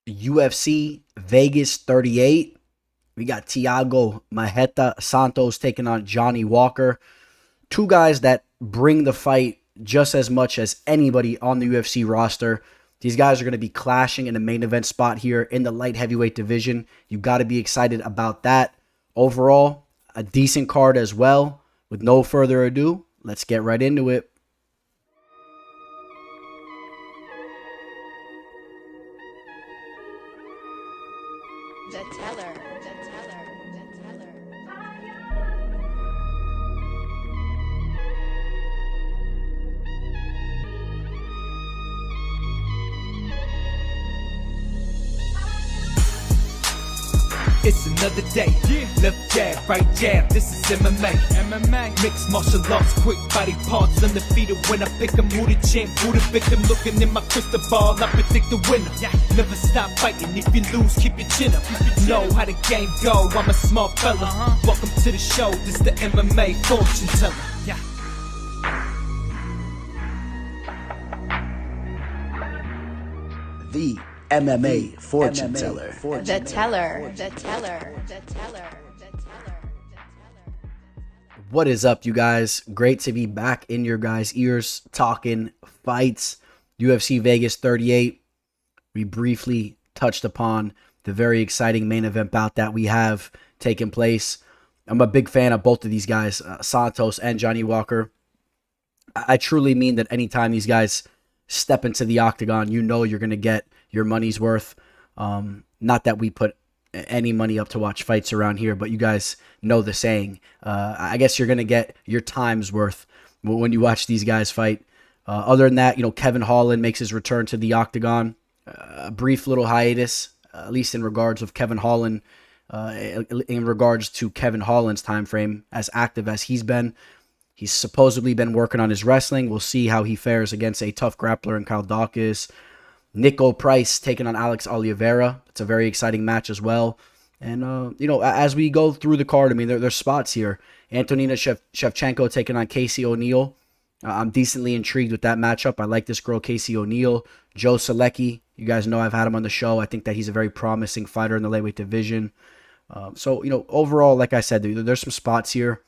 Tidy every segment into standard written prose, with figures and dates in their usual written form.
UFC Vegas 38. We got Thiago, Maheta, Santos taking on Johnny Walker. Two guys that bring the fight just as much as anybody on the UFC roster. These guys are going to be clashing in the main event spot here in the light heavyweight division. You got to be excited about that. Overall, a decent card as well. With no further ado, let's get right into it. The teller, the teller, the teller. It's another day. Left jab, right jab. This is MMA. Mixed martial arts, quick body parts, undefeated when I pick 'em. Who the champ, who the victim? Looking in my crystal ball, I predict the winner. Never stop fighting. If you lose, keep your chin up. Know how the game go. I'm a smart fella. Welcome to the show. This the MMA fortune teller. The MMA fortune teller. The teller, the teller, the teller, the teller. What is up, you guys? Great to be back in your guys' ears talking fights. UFC Vegas 38. We briefly touched upon the very exciting main event bout that we have taken place. I'm a big fan of both of these guys, Santos and Johnny Walker. I truly mean that anytime these guys step into the octagon, you know you're going to get your money's worth. Not that we put any money up to watch fights around here, but you guys know the saying. I guess you're going to get your time's worth when you watch these guys fight. Other than that, Kevin Holland makes his return to the octagon. A brief little hiatus, at least in regards of Kevin Holland, in regards to Kevin Holland's time frame, as active as he's been. He's supposedly been working on his wrestling. We'll see how he fares against a tough grappler in Daukaus. Niko Price taking on Alex Oliveira. It's a very exciting match as well. And, as we go through the card, I mean, there's spots here. Antonina Shevchenko taking on Casey O'Neill. I'm decently intrigued with that matchup. I like this girl, Casey O'Neill. Joe Solecki. You guys know I've had him on the show. I think that he's a very promising fighter in the lightweight division. Overall, like I said, there's some spots here.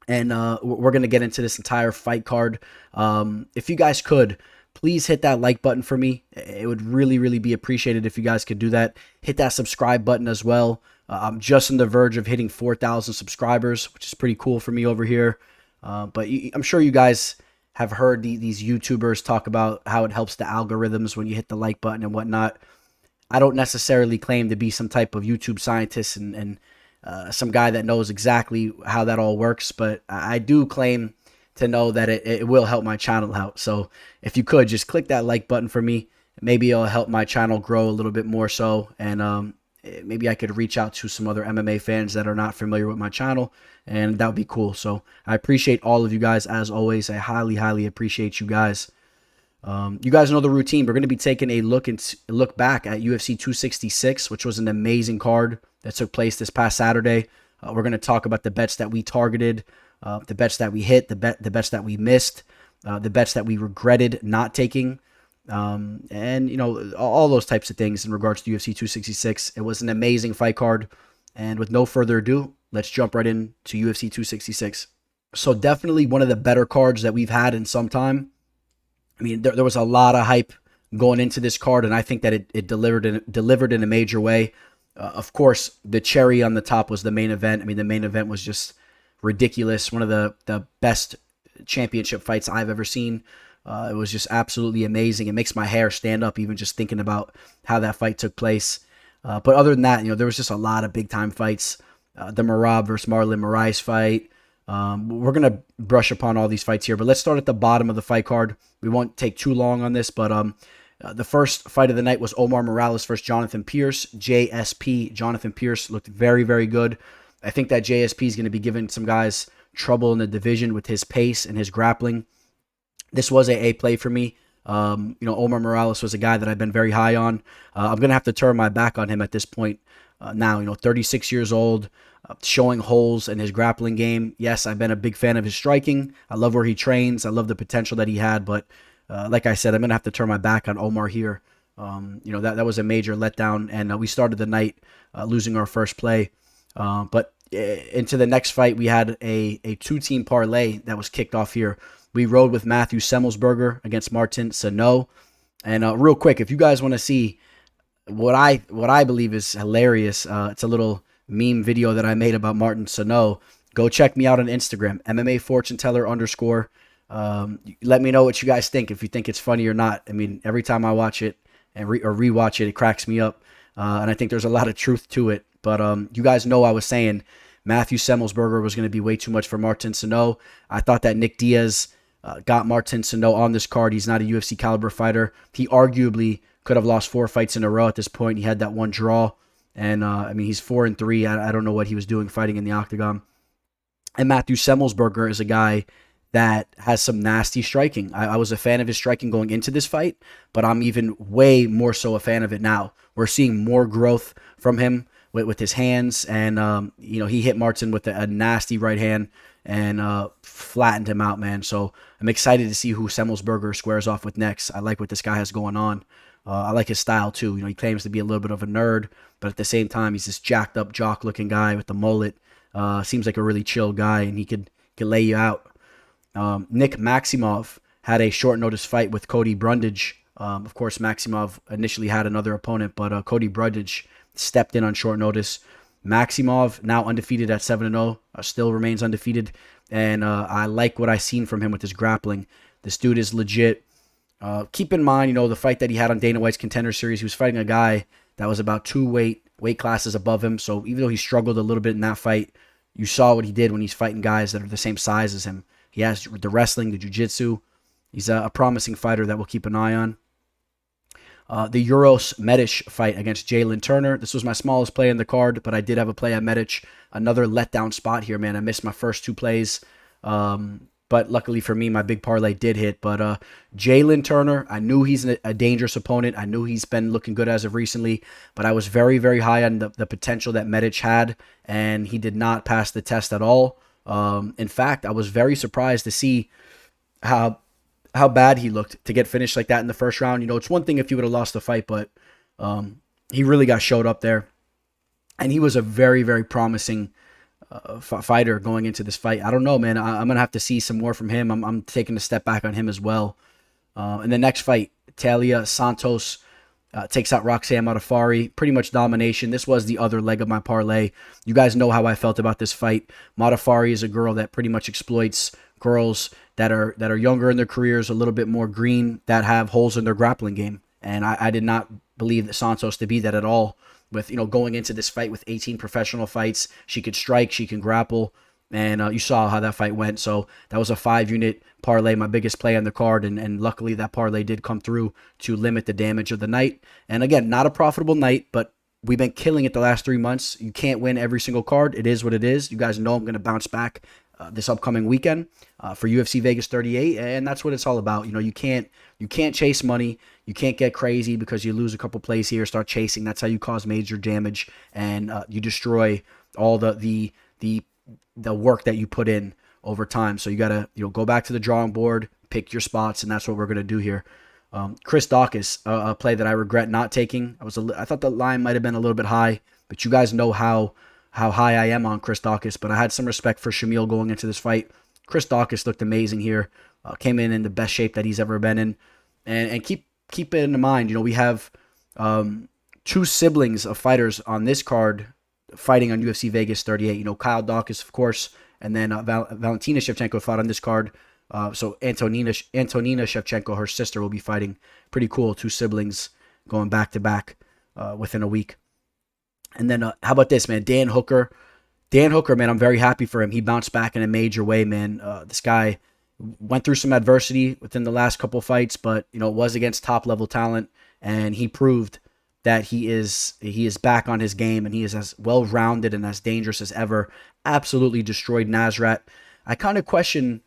And we're going to get into this entire fight card. If you guys could, please hit that like button for me. It would really, really be appreciated if you guys could do that. Hit that subscribe button as well. I'm just on the verge of hitting 4,000 subscribers, which is pretty cool for me over here. But I'm sure you guys have heard these YouTubers talk about how it helps the algorithms when you hit the like button and whatnot. I don't necessarily claim to be some type of YouTube scientist and some guy that knows exactly how that all works, but I do claim to know that it will help my channel out. So if you could just click that like button for me, maybe it'll help my channel grow a little bit more so, and maybe I could reach out to some other MMA fans that are not familiar with my channel, and that would be cool. So I appreciate all of you guys as always. I highly, highly appreciate you guys. You guys know the routine. We're going to be taking a look back at UFC 266, which was an amazing card that took place this past Saturday. We're going to talk about the bets that we targeted, the bets that we hit, the bets that we missed, the bets that we regretted not taking, and all those types of things in regards to UFC 266. It was an amazing fight card, and with no further ado, let's jump right into UFC 266. So definitely one of the better cards that we've had in some time. I mean, there was a lot of hype going into this card, and I think that it delivered in a major way. Of course, the cherry on the top was the main event. I mean, the main event was just ridiculous. One of the best championship fights I've ever seen. It was just absolutely amazing. It makes my hair stand up even just thinking about how that fight took place. But other than that, there was just a lot of big-time fights. The Merab versus Marlon Moraes fight. We're going to brush upon all these fights here, but let's start at the bottom of the fight card. We won't take too long on this, but the first fight of the night was Omar Morales versus Jonathan Pierce. JSP, Jonathan Pierce, looked very, very good. I think that JSP is going to be giving some guys trouble in the division with his pace and his grappling. This was a play for me. Omar Morales was a guy that I've been very high on. I'm going to have to turn my back on him at this point now. 36 years old, showing holes in his grappling game. Yes, I've been a big fan of his striking. I love where he trains. I love the potential that he had. But like I said, I'm going to have to turn my back on Omar here. That was a major letdown, and we started the night losing our first play. But into the next fight, we had a 2-team parlay that was kicked off here. We rode with Matthew Semmelsberger against Martin Sano. And real quick, if you guys want to see what I believe is hilarious, it's a little meme video that I made about Martin Sano. Go check me out on Instagram, MMA Fortune Teller _ let me know what you guys think, if you think it's funny or not. I mean, every time I watch it and rewatch it, it cracks me up. And I think there's a lot of truth to it. But you guys know I was saying Matthew Semmelsberger was going to be way too much for Martin Sano. I thought that Nick Diaz got Martin Sano on this card. He's not a UFC caliber fighter. He arguably could have lost 4 fights in a row at this point. He had that one draw. And, he's 4-3. I don't know what he was doing fighting in the octagon. And Matthew Semmelsberger is a guy that has some nasty striking. I was a fan of his striking going into this fight, but I'm even way more so a fan of it now. We're seeing more growth from him with his hands, and he hit Martin with a nasty right hand and flattened him out, man. So I'm excited to see who Semmelsberger squares off with next. I like what this guy has going on. I like his style too. He claims to be a little bit of a nerd, but at the same time, he's this jacked up jock-looking guy with the mullet. Seems like a really chill guy, and he could lay you out. Nick Maximov had a short notice fight with Cody Brundage. Of course, Maximov initially had another opponent, but Cody Brundage stepped in on short notice. Maximov, now undefeated at 7-0, still remains undefeated, and I like what I've seen from him with his grappling. This dude is legit. Keep in mind, the fight that he had on Dana White's Contender Series, he was fighting a guy that was about 2 weight classes above him, so even though he struggled a little bit in that fight, you saw what he did when he's fighting guys that are the same size as him. He has the wrestling, the jiu-jitsu. He's a promising fighter that we'll keep an eye on. The Uros Medic fight against Jalen Turner. This was my smallest play in the card, but I did have a play at Medic. Another letdown spot here, man. I missed my first 2 plays. But luckily for me, my big parlay did hit. But Jalen Turner, I knew he's a dangerous opponent. I knew he's been looking good as of recently. But I was very, very high on the potential that Medic had, and he did not pass the test at all. In fact, I was very surprised to see how bad he looked to get finished like that in the first round. It's one thing if he would have lost the fight, but he really got showed up there. And he was a very, very promising fighter going into this fight. I don't know, man. I'm going to have to see some more from him. I'm taking a step back on him as well. In the next fight, Talia Santos takes out Roxanne Modafferi. Pretty much domination. This was the other leg of my parlay. You guys know how I felt about this fight. Modafferi is a girl that pretty much exploits girls that are younger in their careers, a little bit more green, that have holes in their grappling game. And I did not believe that Santos to be that at all. With going into this fight with 18 professional fights, she could strike, she can grapple, and you saw how that fight went. So that was a 5-unit parlay, my biggest play on the card, and luckily that parlay did come through to limit the damage of the night. And again, not a profitable night, but we've been killing it the last 3 months. You can't win every single card. It is what it is. You guys know I'm going to bounce back this upcoming weekend for UFC Vegas 38, and that's what it's all about. You can't chase money. You can't get crazy because you lose a couple plays here, start chasing. That's how you cause major damage, and you destroy all the work that you put in over time. So you gotta go back to the drawing board, pick your spots, and that's what we're gonna do here. Chris Daukaus, a play that I regret not taking. I thought the line might have been a little bit high, but you guys know how high I am on Chris Daukaus. But I had some respect for Shamil going into this fight. Chris Daukaus looked amazing here. Came in the best shape that he's ever been in, and keep it in mind. We have 2 siblings of fighters on this card fighting on UFC Vegas 38. Kyle Daukaus, of course, and then Valentina Shevchenko fought on this card. So Antonina Shevchenko, her sister, will be fighting. Pretty cool. 2 siblings going back to back within a week. And then how about this, man? Dan Hooker, man, I'm very happy for him. He bounced back in a major way, man. This guy went through some adversity within the last couple fights, but it was against top level talent, and he proved that he is back on his game, and he is as well rounded and as dangerous as ever. Absolutely destroyed Nasrat. I kind of question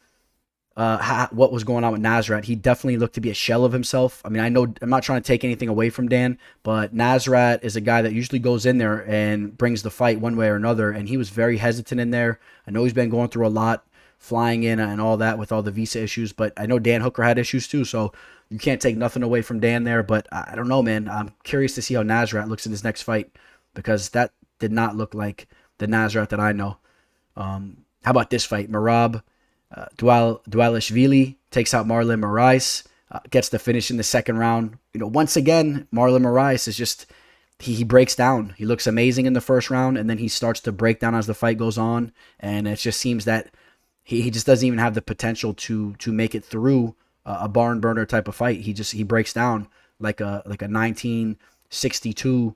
what was going on with Nasrat. He definitely looked to be a shell of himself. I mean, I know I'm not trying to take anything away from Dan, but Nasrat is a guy that usually goes in there and brings the fight one way or another, and he was very hesitant in there. I know he's been going through a lot flying in and all that with all the visa issues. But I know Dan Hooker had issues too, so you can't take nothing away from Dan there. But I don't know, man. I'm curious to see how Nasrat looks in his next fight, because that did not look like the Nasrat that I know. How about this fight? Merab Dvalishvili takes out Marlon Moraes, gets the finish in the second round. Once again, Marlon Moraes is just, he breaks down. He looks amazing in the first round, and then he starts to break down as the fight goes on, and it just seems that he just doesn't even have the potential to make it through a barn burner type of fight. He breaks down like a 1962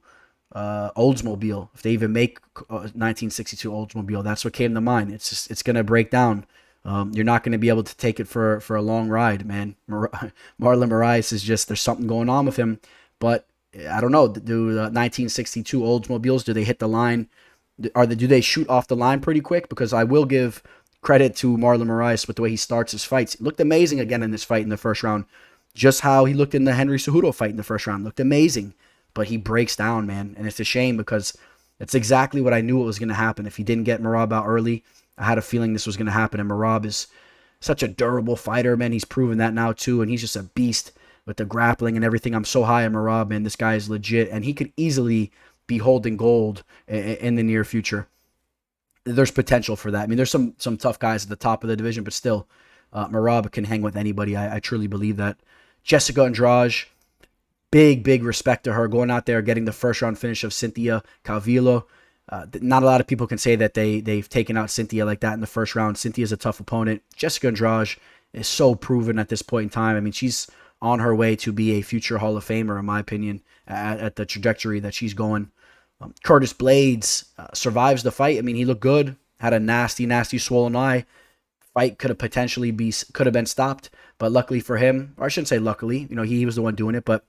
Oldsmobile. If they even make 1962 Oldsmobile, that's what came to mind. It's gonna break down. You're not going to be able to take it for a long ride, man. Marlon Moraes is just, there's something going on with him. But I don't know. Do 1962 Oldsmobiles, do they hit the line? Do they shoot off the line pretty quick? Because I will give credit to Marlon Moraes with the way he starts his fights. He looked amazing again in this fight in the first round. Just how he looked in the Henry Cejudo fight in the first round. Looked amazing. But he breaks down, man. And it's a shame, because it's exactly what I knew was going to happen. If he didn't get Merab out early, I had a feeling this was going to happen. And Merab is such a durable fighter, man. He's proven that now too. And he's just a beast with the grappling and everything. I'm so high on Merab, man. This guy is legit. And he could easily be holding gold in the near future. There's potential for that. I mean, there's some tough guys at the top of the division, but still, Merab can hang with anybody. I truly believe that. Jessica Andrade, big respect to her, going out there, getting the first round finish of Cynthia Calvillo. Not a lot of people can say that they've taken out Cynthia like that in the first round. Cynthia's a tough opponent. Jessica Andrade is so proven at this point in time. I mean, she's on her way to be a future Hall of Famer, in my opinion, at the trajectory that she's going. Curtis Blades survives the fight. I mean, he looked good. Had a nasty swollen eye. Fight could have been stopped, but luckily for him, or I shouldn't say luckily, he was the one doing it, but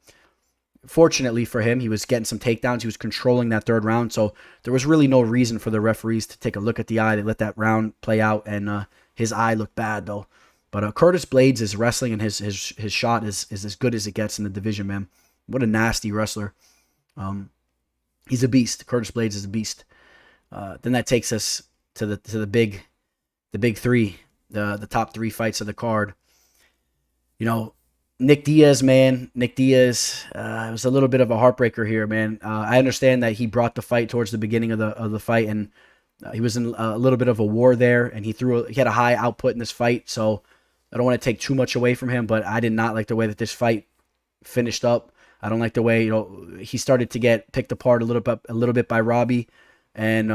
fortunately for him, he was getting some takedowns. He was controlling that third round, so there was really no reason for the referees to take a look at the eye. They let that round play out, and his eye looked bad, though. But Curtis Blades is wrestling, and his shot is as good as it gets in the division, man. What a nasty wrestler. He's a beast. Curtis Blades is a beast. Then that takes us to the big three, the top three fights of the card. Nick Diaz, man. Nick Diaz, it was a little bit of a heartbreaker here, man. I understand that he brought the fight towards the beginning of the fight, and he was in a little bit of a war there, and he had a high output in this fight, so I don't want to take too much away from him, but I did not like the way that this fight finished up. I don't like the way he started to get picked apart a little bit by Robbie, and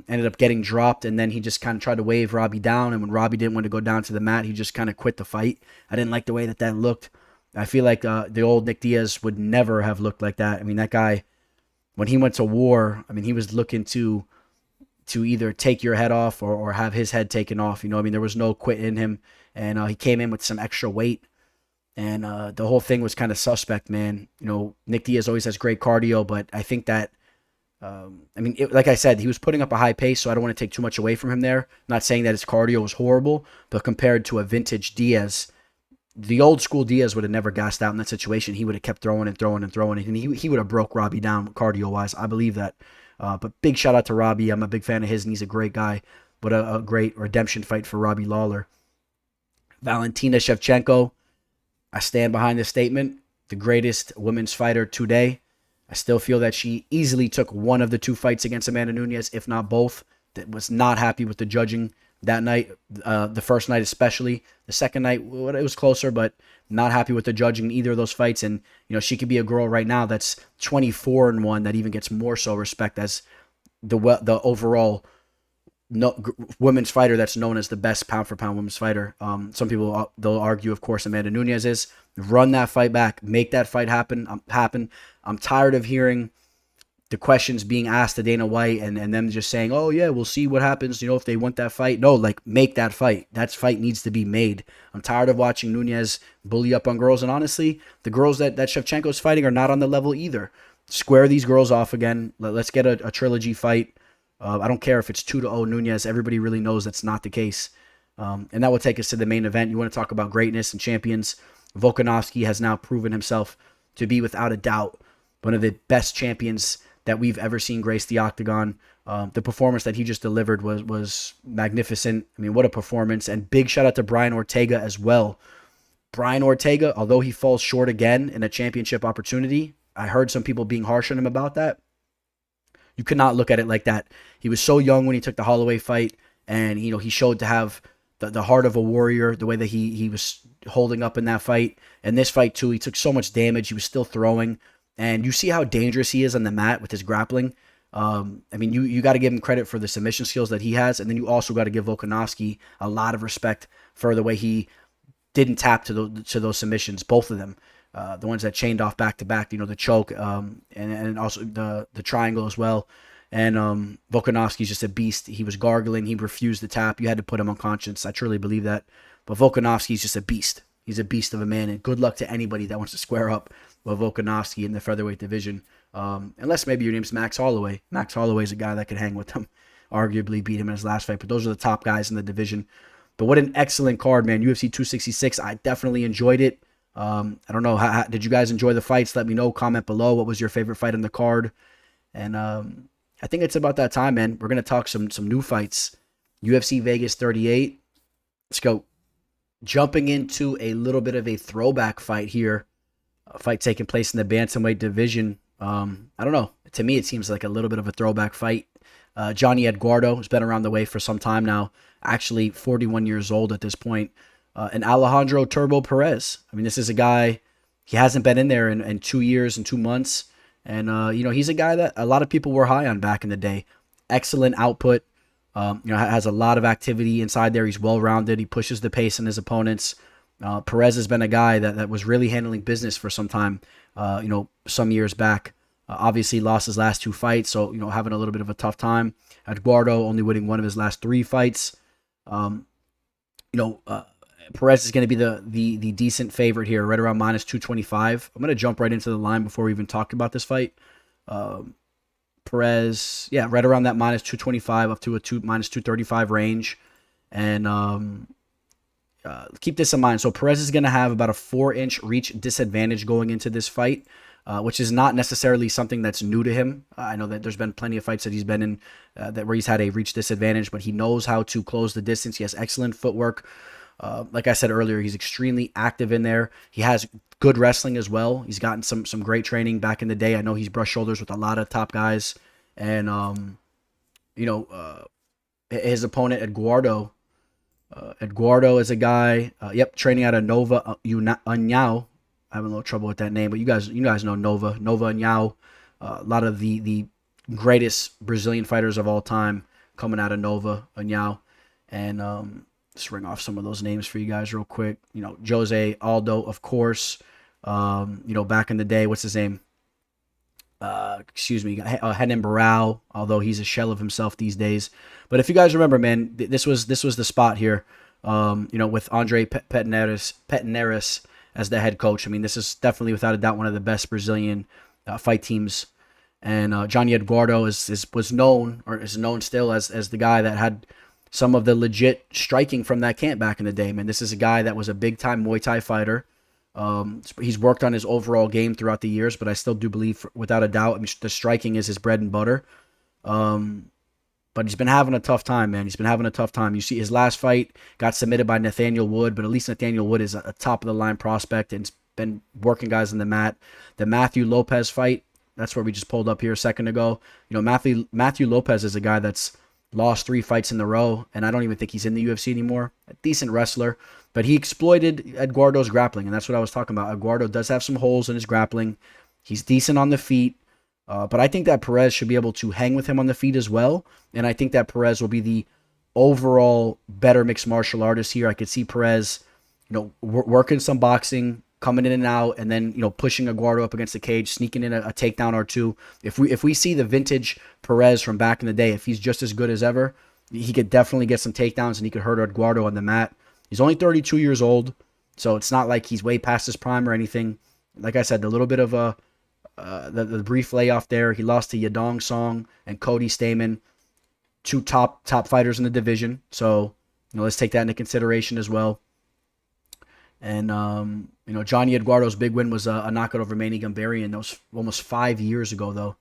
ended up getting dropped, and then he just kind of tried to wave Robbie down, and when Robbie didn't want to go down to the mat, he just kind of quit the fight. I didn't like the way that looked. I feel like the old Nick Diaz would never have looked like that. I mean, that guy, when he went to war, I mean, he was looking to either take your head off or have his head taken off. I mean, there was no quit in him, and he came in with some extra weight, and the whole thing was kind of suspect, man. Nick Diaz always has great cardio, but I think that, like I said, he was putting up a high pace, so I don't want to take too much away from him there. I'm not saying that his cardio was horrible, but compared to a vintage Diaz, the old school Diaz would have never gassed out in that situation. He would have kept throwing, and he would have broke Robbie down cardio-wise. I believe that. But big shout out to Robbie. I'm a big fan of his, and he's a great guy. But a great redemption fight for Robbie Lawler. Valentina Shevchenko, I stand behind this statement. The greatest women's fighter today. I still feel that she easily took one of the two fights against Amanda Nunes, if not both. That was not happy with the judging that night, the first night especially. The second night, it was closer, but not happy with the judging in either of those fights. And, she could be a girl right now that's 24-1 that even gets more so respect as the overall women's fighter that's known as the best pound-for-pound women's fighter. Some people, they'll argue, of course, Amanda Nunes is. Run that fight back. Make that fight happen. I'm tired of hearing the questions being asked to Dana White and them just saying, oh, yeah, we'll see what happens, if they want that fight. No, make that fight. That fight needs to be made. I'm tired of watching Nunes bully up on girls, and honestly, the girls that Shevchenko's fighting are not on the level either. Square these girls off again. Let's get a trilogy fight. I don't care if it's 2-0 Nunes. Everybody really knows that's not the case. And that will take us to the main event. You want to talk about greatness and champions. Volkanovski has now proven himself to be, without a doubt, one of the best champions that we've ever seen grace the octagon. The performance that he just delivered was magnificent. I mean, what a performance. And big shout out to Brian Ortega as well. Brian Ortega, although he falls short again in a championship opportunity, I heard some people being harsh on him about that. You could not look at it like that. He was so young when he took the Holloway fight, and he showed to have the heart of a warrior, the way that he was holding up in that fight. And this fight too, he took so much damage. He was still throwing. And you see how dangerous he is on the mat with his grappling. I mean, you got to give him credit for the submission skills that he has. And then you also got to give Volkanovski a lot of respect for the way he didn't tap to those submissions, both of them. The ones that chained off back to back, the choke, and also the triangle as well. And Volkanovski's just a beast. He was gargling. He refused to tap. You had to put him unconscious. I truly believe that. But Volkanovski's just a beast. He's a beast of a man. And good luck to anybody that wants to square up with Volkanovski in the featherweight division. Unless maybe your name's Max Holloway. Max Holloway's a guy that could hang with him. Arguably beat him in his last fight. But those are the top guys in the division. But what an excellent card, man. UFC 266. I definitely enjoyed it. I don't know. How did you guys enjoy the fights? Let me know. Comment below. What was your favorite fight on the card? And I think it's about that time, man. We're going to talk some new fights. UFC Vegas 38. Let's go. Jumping into a little bit of a throwback fight here. A fight taking place in the bantamweight division. I don't know. To me, it seems like a little bit of a throwback fight. Johnny Eduardo has been around the way for some time now. Actually, 41 years old at this point. And Alejandro Turbo Perez. I mean, this is a guy, he hasn't been in there in 2 years and 2 months. And, he's a guy that a lot of people were high on back in the day. Excellent output. Has a lot of activity inside there. He's well-rounded. He pushes the pace on his opponents. Perez has been a guy that was really handling business for some time, some years back. Obviously lost his last 2 fights, so, having a little bit of a tough time. Eduardo only winning 1 of his last 3 fights. Perez is going to be the decent favorite here, right around minus 225. I'm going to jump right into the line before we even talk about this fight. Perez, right around that minus 225 up to a minus 235 range. And keep this in mind. So Perez is going to have about a 4-inch reach disadvantage going into this fight, which is not necessarily something that's new to him. I know that there's been plenty of fights that he's been in where he's had a reach disadvantage, but he knows how to close the distance. He has excellent footwork. Like I said earlier, he's extremely active in there. He has good wrestling as well. He's gotten some great training back in the day. I know he's brushed shoulders with a lot of top guys. And, his opponent, Eduardo. Eduardo is a guy, training out of Nova União. I have a little trouble with that name, but you guys know Nova União. A lot of the greatest Brazilian fighters of all time coming out of Nova União. And, just ring off some of those names for you guys real quick. Jose Aldo, of course. Back in the day, what's his name? Renan Barão, although he's a shell of himself these days. But if you guys remember, man, this was the spot here. With Andre Petinares as the head coach. I mean, this is definitely without a doubt one of the best Brazilian fight teams. And Johnny Eduardo is known still as the guy that had some of the legit striking from that camp back in the day, man. This is a guy that was a big-time Muay Thai fighter. He's worked on his overall game throughout the years, but I still do believe, without a doubt, the striking is his bread and butter. But he's been having a tough time, man. He's been having a tough time. You see his last fight got submitted by Nathaniel Wood, but at least Nathaniel Wood is a top-of-the-line prospect and has been working guys on the mat. The Matthew Lopez fight, that's where we just pulled up here a second ago. Matthew Lopez is a guy that's lost 3 fights in a row, and I don't even think he's in the UFC anymore. A decent wrestler, but he exploited Eduardo's grappling, and that's what I was talking about. Eduardo does have some holes in his grappling. He's decent on the feet, but I think that Perez should be able to hang with him on the feet as well, and I think that Perez will be the overall better mixed martial artist here. I could see Perez, working some boxing, coming in and out, and then pushing Eduardo up against the cage, sneaking in a takedown or 2. If we see the vintage Perez from back in the day, if he's just as good as ever, he could definitely get some takedowns and he could hurt Eduardo on the mat. He's only 32 years old, so it's not like he's way past his prime or anything. Like I said, a little bit of the brief layoff there. He lost to Yadong Song and Cody Stamen, 2 top fighters in the division. So let's take that into consideration as well. And, Johnny Eduardo's big win was a knockout over Manny Gambarian. That was almost 5 years ago, though.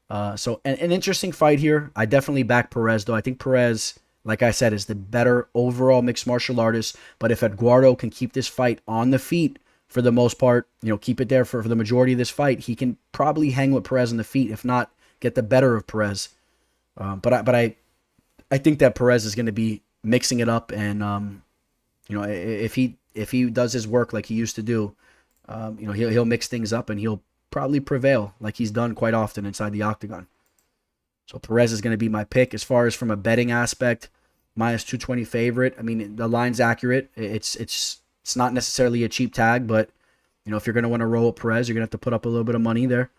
So an interesting fight here. I definitely back Perez, though. I think Perez, like I said, is the better overall mixed martial artist. But if Eduardo can keep this fight on the feet for the most part, keep it there for the majority of this fight, he can probably hang with Perez on the feet, if not get the better of Perez. But I think that Perez is going to be mixing it up, and if he does his work like he used to do, he'll mix things up and he'll probably prevail like he's done quite often inside the octagon. So Perez is going to be my pick. As far as from a betting aspect, minus 220 favorite. I mean, the line's accurate. It's not necessarily a cheap tag, but if you're going to want to roll with Perez, you're going to have to put up a little bit of money there.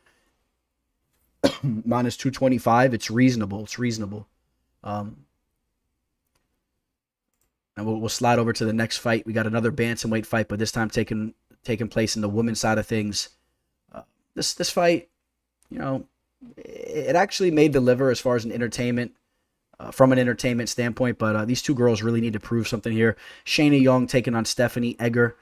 Minus 225, it's reasonable. It's reasonable. And we'll slide over to the next fight. We got another bantamweight fight, but this time taking place in the women's side of things. This fight, it actually may deliver as far as an entertainment, from an entertainment standpoint, but these two girls really need to prove something here. Shayna Young taking on Stephanie Egger.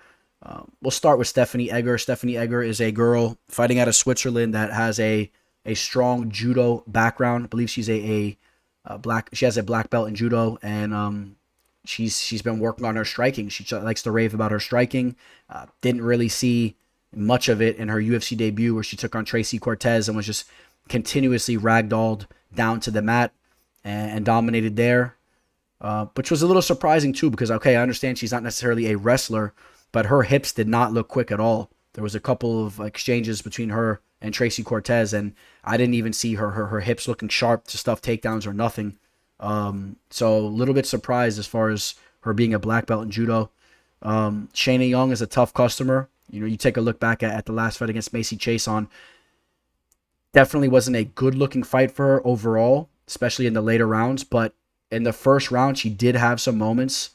We'll start with Stephanie Egger. Stephanie Egger is a girl fighting out of Switzerland that has a strong judo background. I believe she's she has a black belt in judo, and she's been working on her striking. She likes to rave about her striking. Didn't really see much of it in her UFC debut, where she took on Tracy Cortez and was just continuously ragdolled down to the mat and dominated there, which was a little surprising too, because I understand she's not necessarily a wrestler, but her hips did not look quick at all. There was a couple of exchanges between her and Tracy Cortez, and I didn't even see her hips looking sharp to stuff takedowns or nothing. So a little bit surprised as far as her being a black belt in judo. Shayna Young is a tough customer. You take a look back at the last fight against Macy Chiasson. Definitely wasn't a good looking fight for her overall, especially in the later rounds. But in the first round, she did have some moments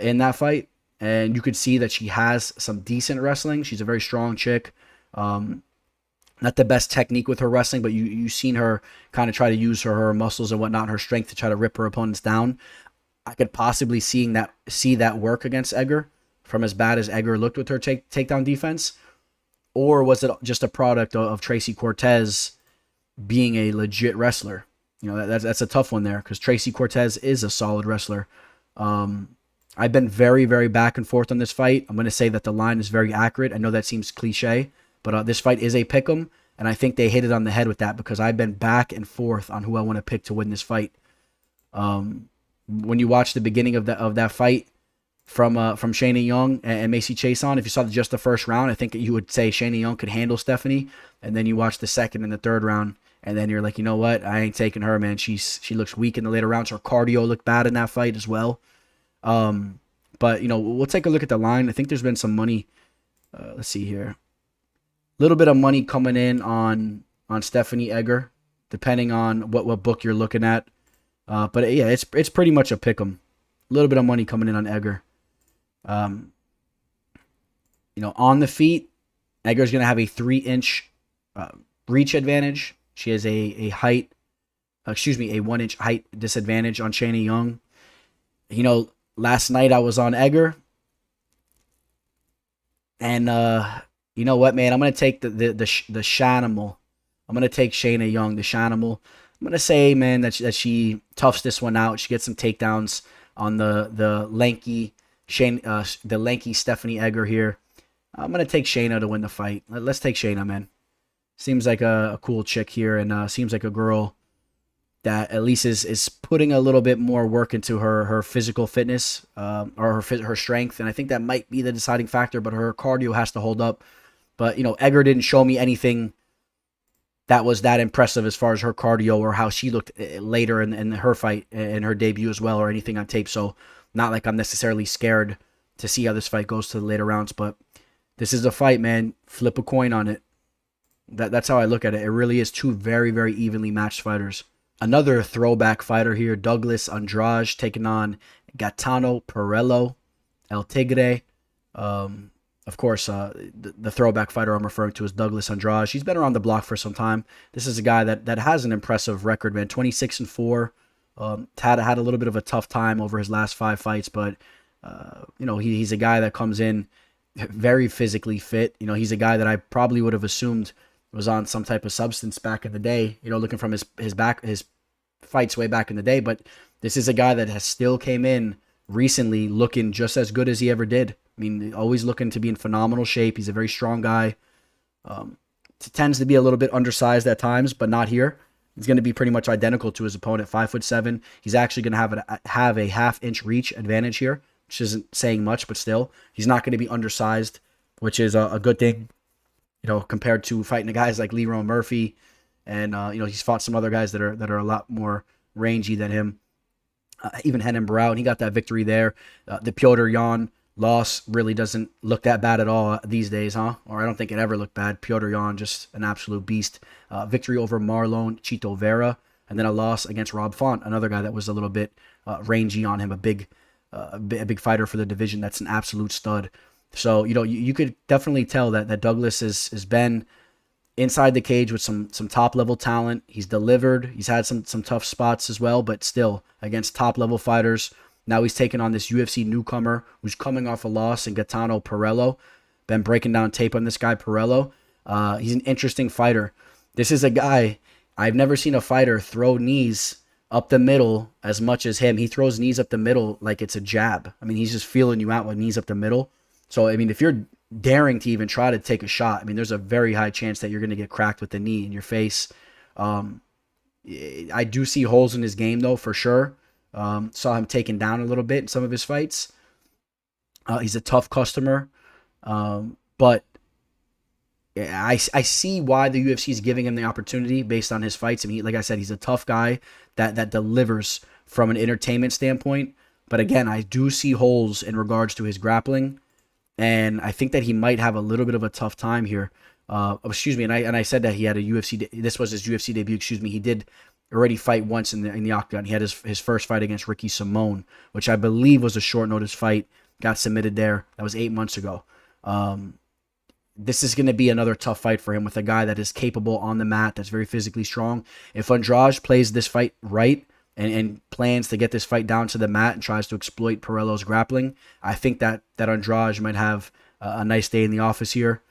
in that fight, and you could see that she has some decent wrestling. She's a very strong chick. Not the best technique with her wrestling, but you've seen her kind of try to use her muscles and whatnot, her strength to try to rip her opponents down. I could possibly see that work against Egger, from as bad as Egger looked with her takedown defense. Or was it just a product of Tracy Cortez being a legit wrestler? That's a tough one there, because Tracy Cortez is a solid wrestler. I've been very, very back and forth on this fight. I'm going to say that the line is very accurate. I know that seems cliche, but this fight is a pick'em, and I think they hit it on the head with that, because I've been back and forth on who I want to pick to win this fight. When you watch the beginning of that fight from Shayna Young and Macy Chiasson, if you saw just the first round, I think you would say Shayna Young could handle Stephanie, and then you watch the second and the third round, and then you're like, you know what? I ain't taking her, man. She looks weak in the later rounds. Her cardio looked bad in that fight as well. But we'll take a look at the line. I think there's been some money. Let's see here. A little bit of money coming in on Stephanie Egger, depending on what book you're looking at. But yeah, it's pretty much a pick 'em. A little bit of money coming in on Egger. On the feet, Egger's going to have a 3-inch reach advantage. She has a 1-inch height disadvantage on Shayna Young. Last night I was on Egger, and you know what, man? I'm going to take the Shanimal. I'm going to take Shayna Young, the Shanimal. I'm going to say, man, that she toughs this one out. She gets some takedowns on the lanky Stephanie Egger here. I'm going to take Shayna to win the fight. Let's take Shayna, man. Seems like a cool chick here, and seems like a girl that at least is putting a little bit more work into her physical fitness, or her strength. And I think that might be the deciding factor, but her cardio has to hold up. But, Egger didn't show me anything that was that impressive as far as her cardio or how she looked later in her fight, in her debut as well, or anything on tape. So not like I'm necessarily scared to see how this fight goes to the later rounds, but this is a fight, man. Flip a coin on it. That's how I look at it. It really is two very, very evenly matched fighters. Another throwback fighter here, Douglas Andrade, taking on Gaetano Pirrello, El Tigre. Of course, the throwback fighter I'm referring to is Douglas Andrade. She's been around the block for some time. This is a guy that has an impressive record, man. 26-4. Had a little bit of a tough time over his last 5 fights, but he's a guy that comes in very physically fit. He's a guy that I probably would have assumed was on some type of substance back in the day, looking from his fights way back in the day. But this is a guy that has still came in recently looking just as good as he ever did. I mean, always looking to be in phenomenal shape. He's a very strong guy. Tends to be a little bit undersized at times, but not here. He's going to be pretty much identical to his opponent, 5'7". He's actually going to have a half-inch reach advantage here, which isn't saying much, but still, he's not going to be undersized, which is a good thing, compared to fighting the guys like Leroy Murphy, and he's fought some other guys that are a lot more rangy than him. Even Henan Brown, he got that victory there. The Piotr Jan loss really doesn't look that bad at all these days, huh? Or I don't think it ever looked bad. Piotr Jan, just an absolute beast. Victory over Marlon Chito Vera, and then a loss against Rob Font, another guy that was a little bit rangy on him, a big fighter for the division. That's an absolute stud. So, you could definitely tell that Douglas has been inside the cage with some top-level talent. He's delivered. He's had some tough spots as well, but still, against top-level fighters. Now he's taking on this UFC newcomer who's coming off a loss in Gaetano Pirrello. Been breaking down tape on this guy, Pirrello. He's an interesting fighter. This is a guy, I've never seen a fighter throw knees up the middle as much as him. He throws knees up the middle like it's a jab. I mean, he's just feeling you out with knees up the middle. So, I mean, if you're daring to even try to take a shot, I mean, there's a very high chance that you're going to get cracked with the knee in your face. I do see holes in his game, though, for sure. Saw him taken down a little bit in some of his fights. He's a tough customer, but I see why the UFC is giving him the opportunity based on his fights. I mean, like I said, he's a tough guy that delivers from an entertainment standpoint. But again, I do see holes in regards to his grappling, and I think that he might have a little bit of a tough time here. And I said that he had a UFC. This was his UFC debut. He did already fight once in the octagon. He had his first fight against Ricky Simone, which I believe was a short notice fight. Got submitted there. That was 8 months ago. This is going to be another tough fight for him with a guy that is capable on the mat, that's very physically strong. If Andrade plays this fight right and plans to get this fight down to the mat and tries to exploit Pirrello's grappling, I think that Andrade might have a nice day in the office here.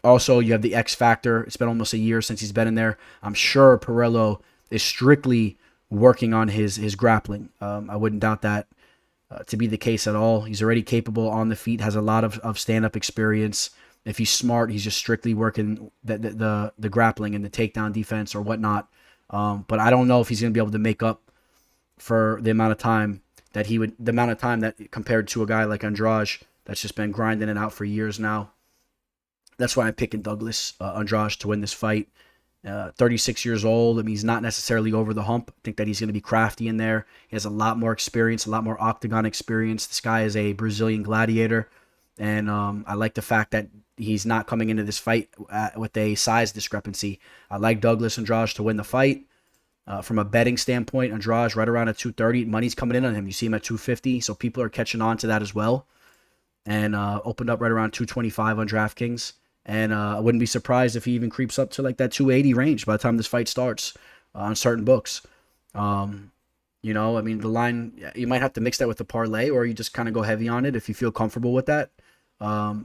Also, you have the X factor. It's been almost a year since he's been in there. I'm sure Pirrello is strictly working on his grappling. I wouldn't doubt that to be the case at all. He's already capable on the feet, has a lot of stand-up experience. If he's smart, he's just strictly working the grappling and the takedown defense or whatnot. But I don't know if he's going to be able to make up for the amount of time that compared to a guy like Andrade that's just been grinding it out for years now. That's why I'm picking Douglas Andrade to win this fight. 36 years old. I mean, he's not necessarily over the hump. I think that he's going to be crafty in there. He has a lot more experience, a lot more octagon experience. This guy is a Brazilian gladiator. And I like the fact that he's not coming into this fight with a size discrepancy. I like Douglas Andrade to win the fight. From a betting standpoint, Andrade right around at 230. Money's coming in on him. You see him at 250, so people are catching on to that as well. And opened up right around 225 on DraftKings. And I wouldn't be surprised if he even creeps up to like that 280 range by the time this fight starts on certain books. I mean, the line, you might have to mix that with the parlay, or you just kind of go heavy on it if you feel comfortable with that.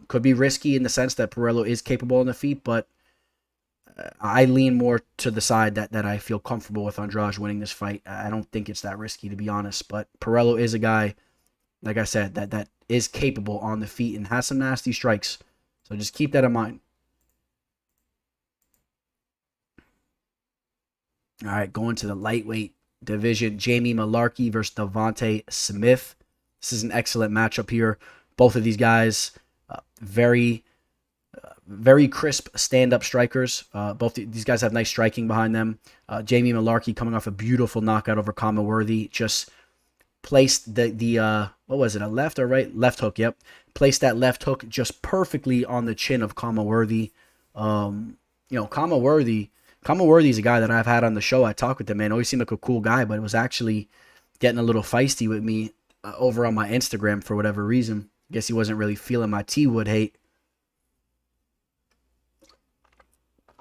Could be risky in the sense that Pirrello is capable on the feet, but I lean more to the side that I feel comfortable with Andrade winning this fight. I don't think it's that risky, to be honest. But Pirrello is a guy, like I said, that is capable on the feet and has some nasty strikes. So just keep that in mind. All right, going to the lightweight division. Jamie Mullarkey versus Devonte Smith. This is an excellent matchup here. Both of these guys, very crisp stand-up strikers. Both these guys have nice striking behind them. Jamie Mullarkey coming off a beautiful knockout over Kama Worthy. Just placed the what was it, a left or right? Left hook, yep. Placed that left hook just perfectly on the chin of Kama Worthy. Kama Worthy is a guy that I've had on the show. I talked with him, man. Always seemed like a cool guy, but it was actually getting a little feisty with me over on my Instagram for whatever reason. I guess he wasn't really feeling my T-Wood hate.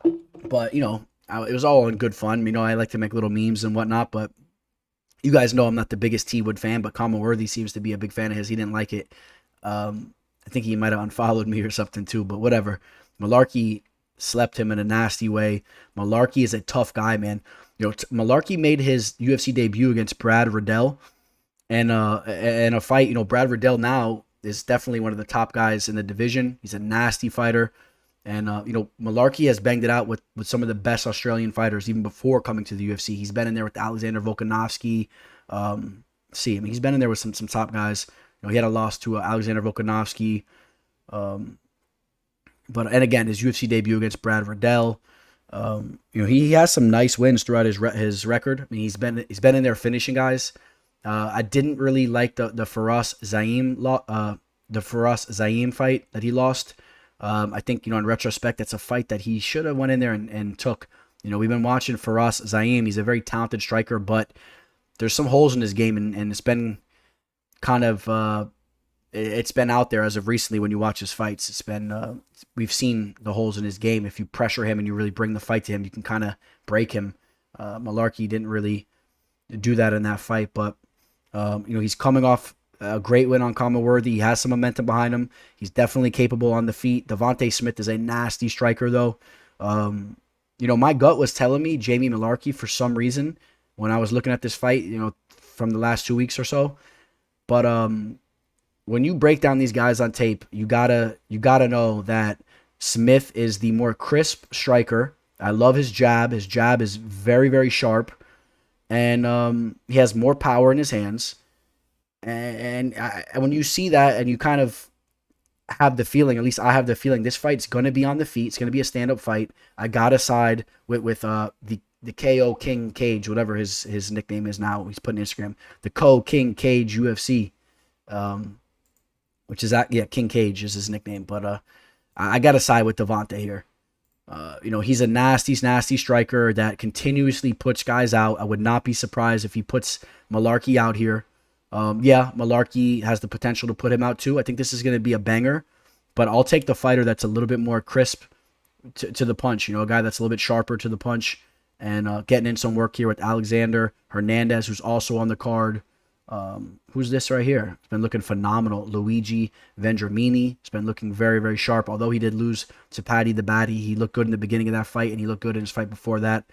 But, it was all in good fun. I like to make little memes and whatnot, but you guys know I'm not the biggest T-Wood fan, but Kama Worthy seems to be a big fan of his. He didn't like it. I think he might have unfollowed me or something too, but whatever. Mullarkey slept him in a nasty way. Mullarkey is a tough guy, man. Mullarkey made his UFC debut against Brad Riddell, and in a fight, Brad Riddell now is definitely one of the top guys in the division. He's a nasty fighter. And, Mullarkey has banged it out with some of the best Australian fighters even before coming to the UFC. He's been in there with Alexander Volkanovski. He's been in there with some top guys. He had a loss to Alexander Volkanovski. And again, his UFC debut against Brad Riddell. He has some nice wins throughout his record. I mean, he's been in there finishing guys. I didn't really like the Firas Zaim fight that he lost. I think, in retrospect, that's a fight that he should have went in there and took. We've been watching Firas Zaim. He's a very talented striker, but there's some holes in his game, and it's been kind of it's been out there as of recently when you watch his fights. It's been we've seen the holes in his game. If you pressure him and you really bring the fight to him, you can kind of break him. Mullarkey didn't really do that in that fight, but he's coming off a great win on Kama Worthy. He has some momentum behind him. He's definitely capable on the feet. Devonte Smith is a nasty striker, though. My gut was telling me Jamie Mullarkey for some reason when I was looking at this fight, from the last 2 weeks or so. But when you break down these guys on tape, you gotta know that Smith is the more crisp striker. I love his jab. His jab is very, very sharp, and he has more power in his hands. And when you see that and you kind of have the feeling, at least I have the feeling, this fight's going to be on the feet. It's going to be a stand-up fight. I got to side with the KO King Cage, whatever his nickname is now. He's putting Instagram. The KO King Cage UFC, which is King Cage is his nickname. But I got to side with Devonte here. He's a nasty striker that continuously puts guys out. I would not be surprised if he puts Mullarkey out here. Mullarkey has the potential to put him out too. I think this is going to be a banger, but I'll take the fighter that's a little bit more crisp to the punch. A guy that's a little bit sharper to the punch, and getting in some work here with Alexander Hernandez, who's also on the card. Who's this right here? It's been looking phenomenal. Luigi Vendramini. It's been looking very, very sharp. Although he did lose to Paddy the Batty, he looked good in the beginning of that fight, and he looked good in his fight before that.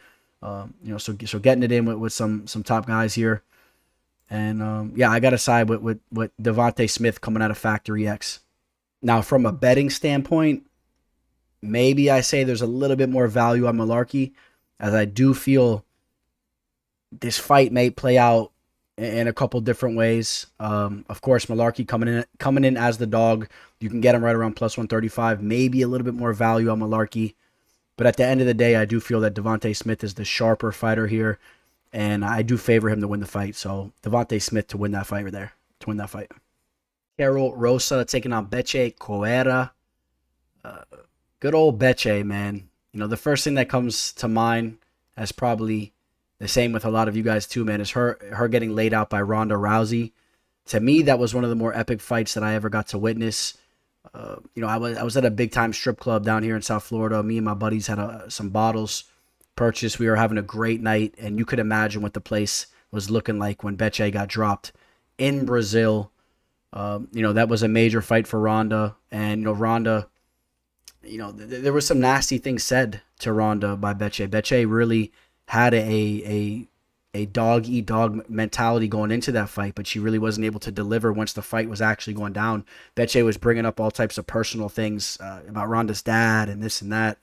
So getting it in with some top guys here. And, I got to side with Devonte Smith coming out of Factory X. Now, from a betting standpoint, maybe I say there's a little bit more value on Mullarkey, as I do feel this fight may play out in a couple different ways. Of course, Mullarkey coming in as the dog. You can get him right around plus 135. Maybe a little bit more value on Mullarkey. But at the end of the day, I do feel that Devonte Smith is the sharper fighter here. And I do favor him to win the fight. So Devonte Smith to win that fight right there. To win that fight. Karol Rosa taking on Bethe Correia. Good old Bethe, man. The first thing that comes to mind, as probably the same with a lot of you guys too, man, is her getting laid out by Ronda Rousey. To me, that was one of the more epic fights that I ever got to witness. I was at a big time strip club down here in South Florida. Me and my buddies had some bottles purchased. We were having a great night, and you could imagine what the place was looking like when Bethe got dropped in Brazil. That was a major fight for Ronda, and Ronda, there was some nasty things said to Ronda by Bethe. Bethe really had a dog eat dog mentality going into that fight, but she really wasn't able to deliver once the fight was actually going down. Bethe was bringing up all types of personal things about Ronda's dad and this and that.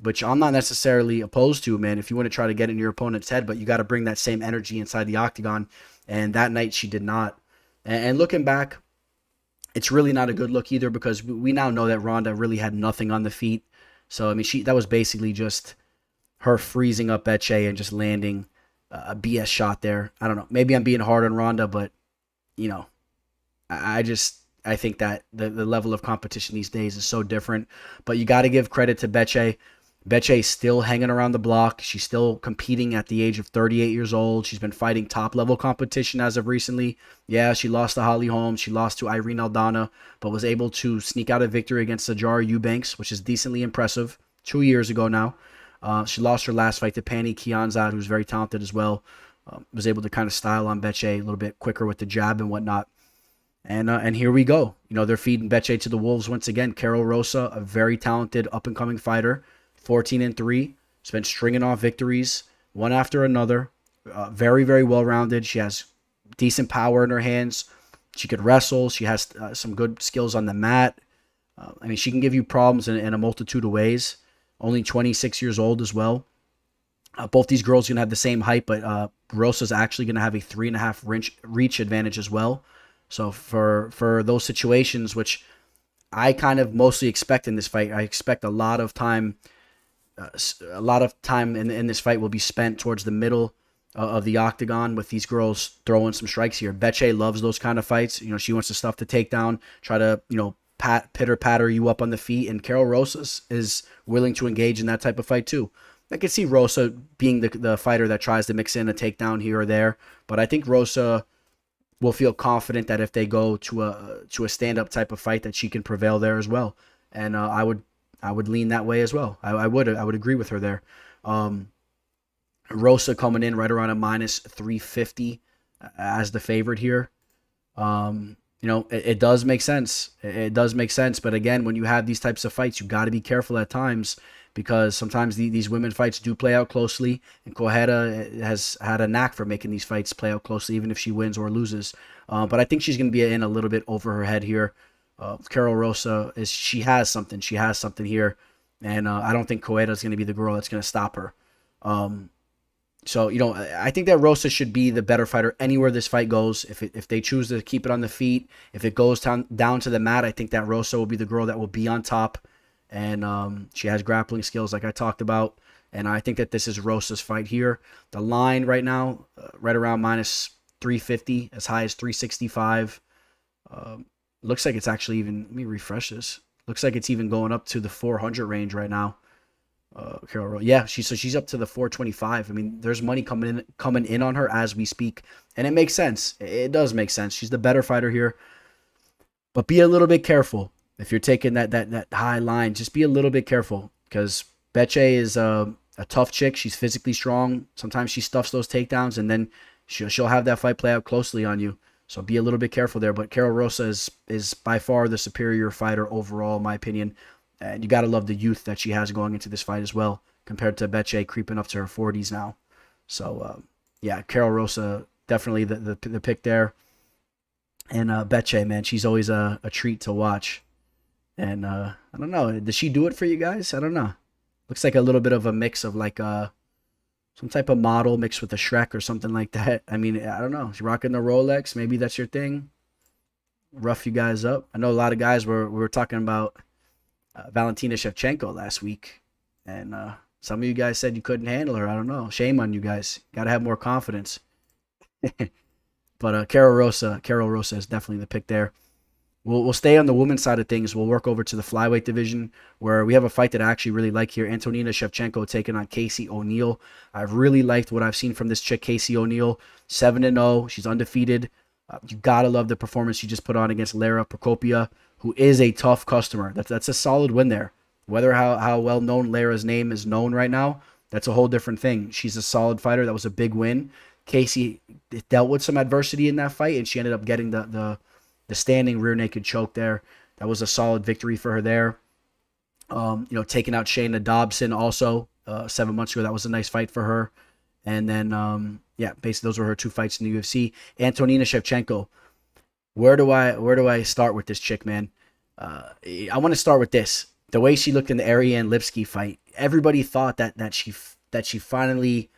Which I'm not necessarily opposed to, man, if you want to try to get in your opponent's head, but you got to bring that same energy inside the octagon. And that night she did not. And looking back, it's really not a good look either, because we now know that Ronda really had nothing on the feet. So, I mean, that was basically just her freezing up Bethe and just landing a BS shot there. I don't know. Maybe I'm being hard on Ronda, but, I think that the level of competition these days is so different. But you got to give credit to Bethe. Betche's still hanging around the block. She's still competing at the age of 38 years old. She's been fighting top-level competition as of recently. Yeah, she lost to Holly Holmes. She lost to Irene Aldana, but was able to sneak out a victory against Sajara Eubanks, which is decently impressive. 2 years ago now. She lost her last fight to Pani Kianzad, who's very talented as well. Was able to kind of style on Bethe a little bit quicker with the jab and whatnot. And here we go. They're feeding Bethe to the wolves once again. Karol Rosa, a very talented up-and-coming fighter, 14-3. She's been stringing off victories, one after another. Very, very well-rounded. She has decent power in her hands. She could wrestle. She has some good skills on the mat. She can give you problems in a multitude of ways. Only 26 years old as well. Both these girls are going to have the same height, but Rosa's actually going to have a 3.5 reach advantage as well. So for those situations, which I kind of mostly expect in this fight, I expect a lot of time in this fight will be spent towards the middle of the octagon with these girls throwing some strikes here. Bethe loves those kind of fights. She wants to stuff the takedown, try to, pitter-patter you up on the feet, and Karol Rosa is willing to engage in that type of fight too. I could see Rosa being the fighter that tries to mix in a takedown here or there, but I think Rosa will feel confident that if they go to a stand-up type of fight that she can prevail there as well. And I would lean that way as well. I would agree with her there. Rosa coming in right around a -350 as the favorite here. It does make sense. It does make sense. But again, when you have these types of fights, you got to be careful at times, because sometimes these women fights do play out closely, and Correia has had a knack for making these fights play out closely, even if she wins or loses. But I think she's going to be in a little bit over her head here. Karol Rosa she has something here, and I don't think Correia is going to be the girl that's going to stop her. So I think that Rosa should be the better fighter anywhere this fight goes. If they choose to keep it on the feet, if it goes down to the mat, I think that Rosa will be the girl that will be on top. And she has grappling skills like I talked about. And I think that this is Rosa's fight here. The line right now, right around -350, as high as 365. Looks like it's actually even, let me refresh this. Looks like it's even going up to the 400 range right now. Karol, yeah, she's up to the 425. There's money coming in on her as we speak. And it makes sense. It does make sense. She's the better fighter here. But be a little bit careful. If you're taking that high line, just be a little bit careful, because Bethe is a tough chick. She's physically strong. Sometimes she stuffs those takedowns, and then she'll have that fight play out closely on you. So be a little bit careful there. But Karol Rosa is by far the superior fighter overall, in my opinion. And you got to love the youth that she has going into this fight as well, compared to Bethe creeping up to her 40s now. So, yeah, Karol Rosa, definitely the pick there. And Bethe, man, she's always a treat to watch. And I don't know, does she do it for you guys? I don't know. Looks like a little bit of a mix of like some type of model mixed with a Shrek or something like that. I don't know. She's rocking the Rolex. Maybe that's your thing. Rough you guys up. I know a lot of guys we were talking about Valentina Shevchenko last week, and some of you guys said you couldn't handle her. I don't know. Shame on you guys. Got to have more confidence. But Karol Rosa is definitely the pick there. We'll stay on the women's side of things. We'll work over to the flyweight division, where we have a fight that I actually really like here. Antonina Shevchenko taking on Casey O'Neill. I've really liked what I've seen from this chick, Casey O'Neill. 7-0. She's undefeated. You got to love the performance she just put on against Lara Procopia, who is a tough customer. That's a solid win there. Whether how well known Lara's name is known right now, that's a whole different thing. She's a solid fighter. That was a big win. Casey dealt with some adversity in that fight, and she ended up getting the standing rear naked choke there. That was a solid victory for her there. Taking out Shayna Dobson also 7 months ago. That was a nice fight for her. And then, basically those were her two fights in the UFC. Antonina Shevchenko. Where do I start with this chick, man? I want to start with this. The way she looked in the Ariane Lipski fight. Everybody thought that she finally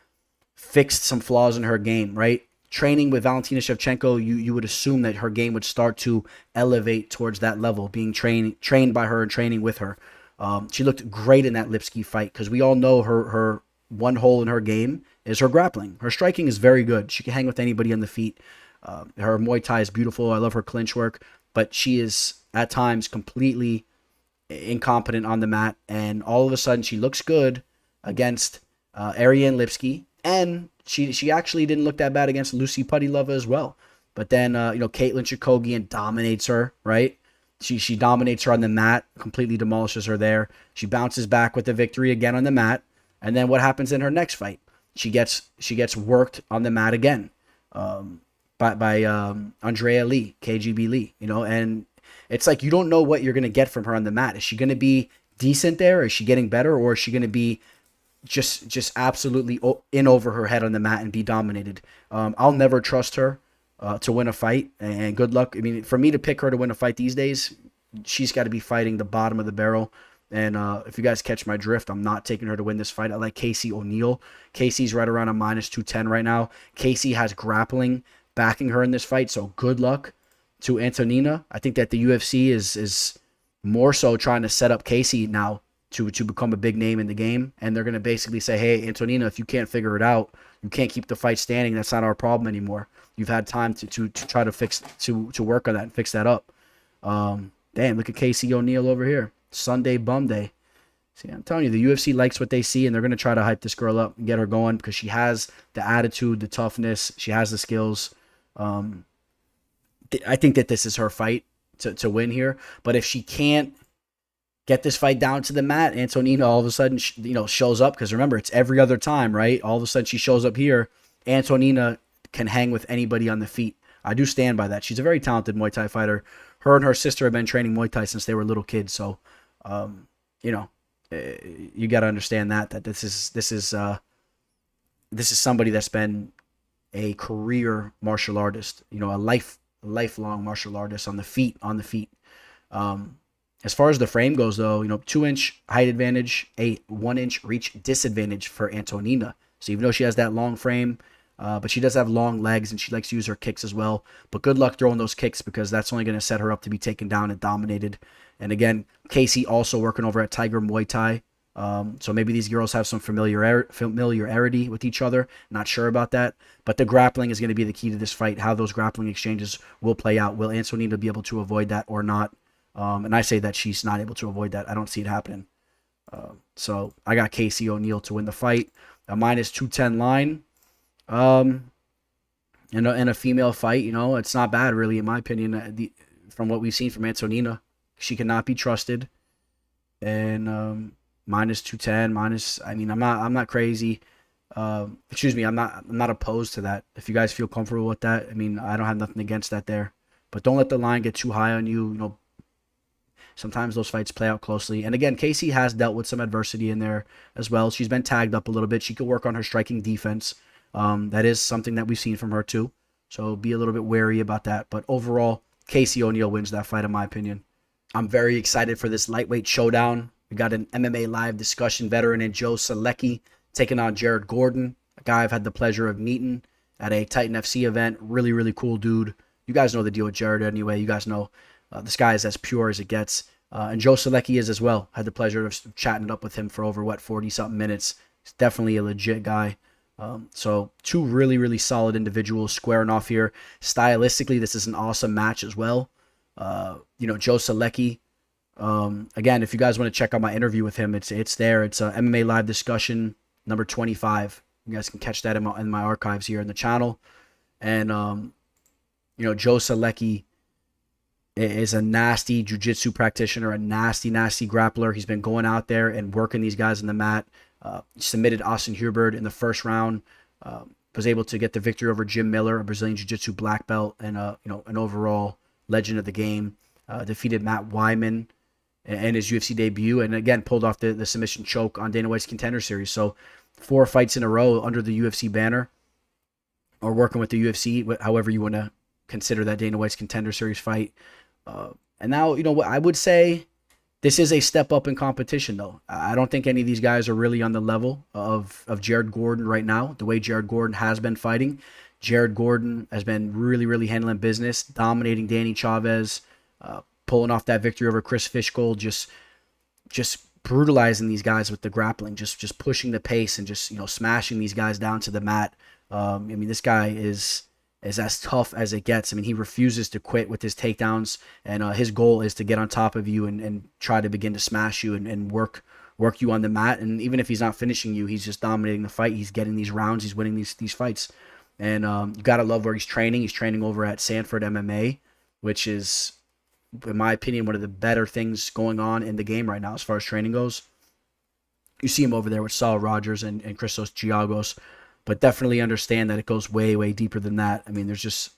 fixed some flaws in her game, right? Training with Valentina Shevchenko, you would assume that her game would start to elevate towards that level, being trained by her and training with her. She looked great in that Lipski fight, because we all know her one hole in her game is her grappling. Her striking is very good. She can hang with anybody on the feet. Her Muay Thai is beautiful. I love her clinch work, but she is at times completely incompetent on the mat, and all of a sudden she looks good against Ariane Lipski, and she actually didn't look that bad against Lucy Puttilova as well. But then Caitlin Chikogian dominates her, right? She dominates her on the mat, completely demolishes her there. She bounces back with the victory again on the mat, and then what happens in her next fight? She gets worked on the mat again. Andrea Lee, KGB Lee, and it's like you don't know what you're going to get from her on the mat. Is she going to be decent there? Is she getting better, or is she going to be just absolutely in over her head on the mat and be dominated? I'll never trust her to win a fight, and good luck. I mean, for me to pick her to win a fight these days, she's got to be fighting the bottom of the barrel. And if you guys catch my drift, I'm not taking her to win this fight. I like Casey O'Neill. Casey's right around a -210 right now. Casey has grappling backing her in this fight, so good luck to Antonina. I think that the UFC is more so trying to set up Casey now to become a big name in the game, and they're going to basically say, hey, Antonina, if you can't figure it out, you can't keep the fight standing, that's not our problem anymore. You've had time to try to work on that and fix that up. Damn, look at Casey O'Neill over here. Sunday bum day. See, I'm telling you, the UFC likes what they see, and they're going to try to hype this girl up and get her going because she has the attitude, the toughness, she has the skills. I think that this is her fight to win here. But if she can't get this fight down to the mat, Antonina all of a sudden shows up, because remember, it's every other time, right? All of a sudden she shows up here. Antonina can hang with anybody on the feet. I do stand by that. She's a very talented Muay Thai fighter. Her and her sister have been training Muay Thai since they were little kids, so you got to understand that this is somebody that's been a career martial artist, a lifelong martial artist on the feet. As far as the frame goes, though, 2-inch height advantage, a 1-inch reach disadvantage for Antonina. So even though she has that long frame, but she does have long legs, and she likes to use her kicks as well. But good luck throwing those kicks, because that's only going to set her up to be taken down and dominated. And again, Casey also working over at Tiger Muay Thai. So maybe these girls have some familiarity with each other. Not sure about that. But the grappling is going to be the key to this fight. How those grappling exchanges will play out. Will Antonina be able to avoid that or not? And I say that she's not able to avoid that. I don't see it happening. So I got Casey O'Neill to win the fight. A -210 line. In a female fight, it's not bad, really, in my opinion. From what we've seen from Antonina, she cannot be trusted. And -210, I'm not crazy. I'm not opposed to that. If you guys feel comfortable with that, I don't have nothing against that there. But don't let the line get too high on you. Sometimes those fights play out closely. And again, Casey has dealt with some adversity in there as well. She's been tagged up a little bit. She could work on her striking defense. That is something that we've seen from her too. So be a little bit wary about that. But overall, Casey O'Neill wins that fight, in my opinion. I'm very excited for this lightweight showdown. We got an MMA live discussion veteran in Joe Solecki taking on Jared Gordon, a guy I've had the pleasure of meeting at a Titan FC event. Really, really cool dude. You guys know the deal with Jared anyway. You guys know this guy is as pure as it gets. And Joe Solecki is as well. Had the pleasure of chatting it up with him for over, 40-something minutes. He's definitely a legit guy. So two really, really solid individuals squaring off here. Stylistically, this is an awesome match as well. Joe Solecki. Again, if you guys want to check out my interview with him, it's there. It's a MMA live discussion number 25. You guys can catch that in my archives here in the channel. And Joe Solecki is a nasty jiu-jitsu practitioner, a nasty grappler. He's been going out there and working these guys on the mat. Submitted Austin Hubert in the first round. Was able to get the victory over Jim Miller, a Brazilian jiu-jitsu black belt, and an overall legend of the game. Defeated Matt Wyman in his UFC debut, and again pulled off the submission choke on Dana White's Contender Series. So 4 fights in a row under the UFC banner, or working with the UFC, however you want to consider that Dana White's Contender Series fight. And now, what I would say, this is a step up in competition, though. I don't think any of these guys are really on the level of Jared Gordon right now, the way Jared Gordon has been fighting. Jared Gordon has been really, really handling business, dominating Danny Chavez, pulling off that victory over Chris Fishgold, just brutalizing these guys with the grappling, just pushing the pace and just smashing these guys down to the mat. This guy is as tough as it gets. He refuses to quit with his takedowns, and his goal is to get on top of you and try to begin to smash you and work you on the mat. And even if he's not finishing you, he's just dominating the fight. He's getting these rounds. He's winning these fights. And you got to love where he's training. He's training over at Sanford MMA, which is, in my opinion, one of the better things going on in the game right now as far as training goes. You see him over there with Saul Rogers and Christos Giagos, but definitely understand that it goes way, way deeper than that. There's just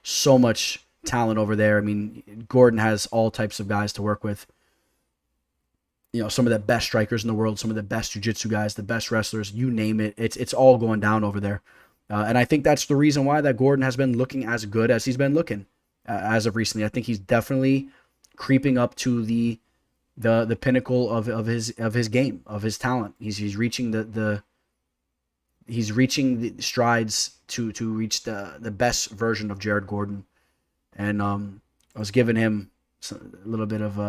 so much talent over there. I mean, Gordon has all types of guys to work with. Some of the best strikers in the world, some of the best jiu-jitsu guys, the best wrestlers, you name it. It's all going down over there. And I think that's the reason why that Gordon has been looking as good as he's been looking as of recently. I think he's definitely creeping up to the pinnacle of his game, of his talent. He's reaching the strides to reach the best version of Jared Gordon. And I was giving him a little bit of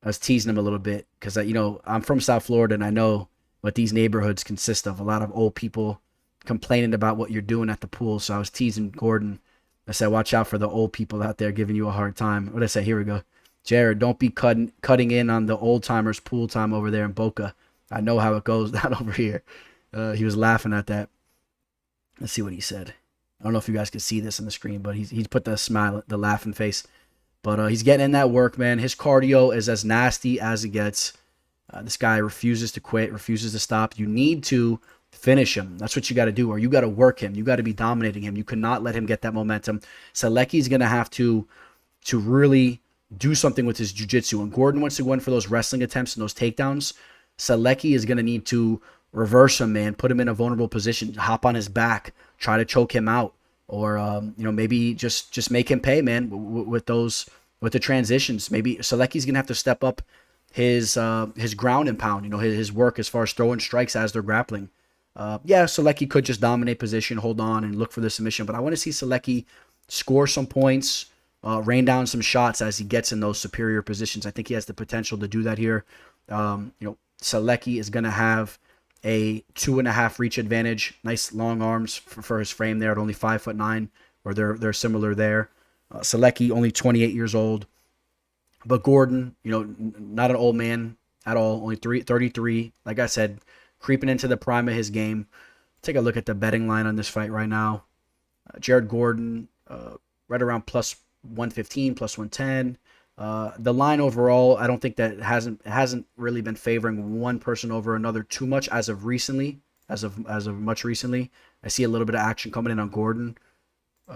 I was teasing him a little bit because I'm from South Florida and I know what these neighborhoods consist of. A lot of old people complaining about what you're doing at the pool. So I was teasing Gordon. I said, watch out for the old people out there giving you a hard time. What did I say? Here we go. Jared, don't be cutting in on the old timers pool time over there in Boca. I know how it goes down over here. He was laughing at that. Let's see what he said. I don't know if you guys can see this on the screen, but he's put the smile, the laughing face. But he's getting in that work, man. His cardio is as nasty as it gets. This guy refuses to quit, refuses to stop. You need to finish him. That's what you got to do, or you got to work him. You got to be dominating him. You cannot let him get that momentum. Solecki's going to have to really do something with his jiu-jitsu. When Gordon wants to go in for those wrestling attempts and those takedowns, Solecki is going to need to reverse him, man. Put him in a vulnerable position. Hop on his back. Try to choke him out. Or, maybe just make him pay, man, with the transitions. Maybe Solecki's going to have to step up his ground and pound, his work as far as throwing strikes as they're grappling. Solecki could just dominate position, hold on, and look for the submission. But I want to see Solecki score some points, rain down some shots as he gets in those superior positions. I think he has the potential to do that here. Solecki is going to have a 2.5 reach advantage. Nice long arms for his frame there at only 5'9", or they're similar there. Solecki only 28 years old, but Gordon, not an old man at all. Only 33. Like I said, creeping into the prime of his game. Take a look at the betting line on this fight right now. Jared Gordon, right around plus 115, plus 110. The line overall, I don't think that hasn't really been favoring one person over another too much as of recently. As of much recently, I see a little bit of action coming in on Gordon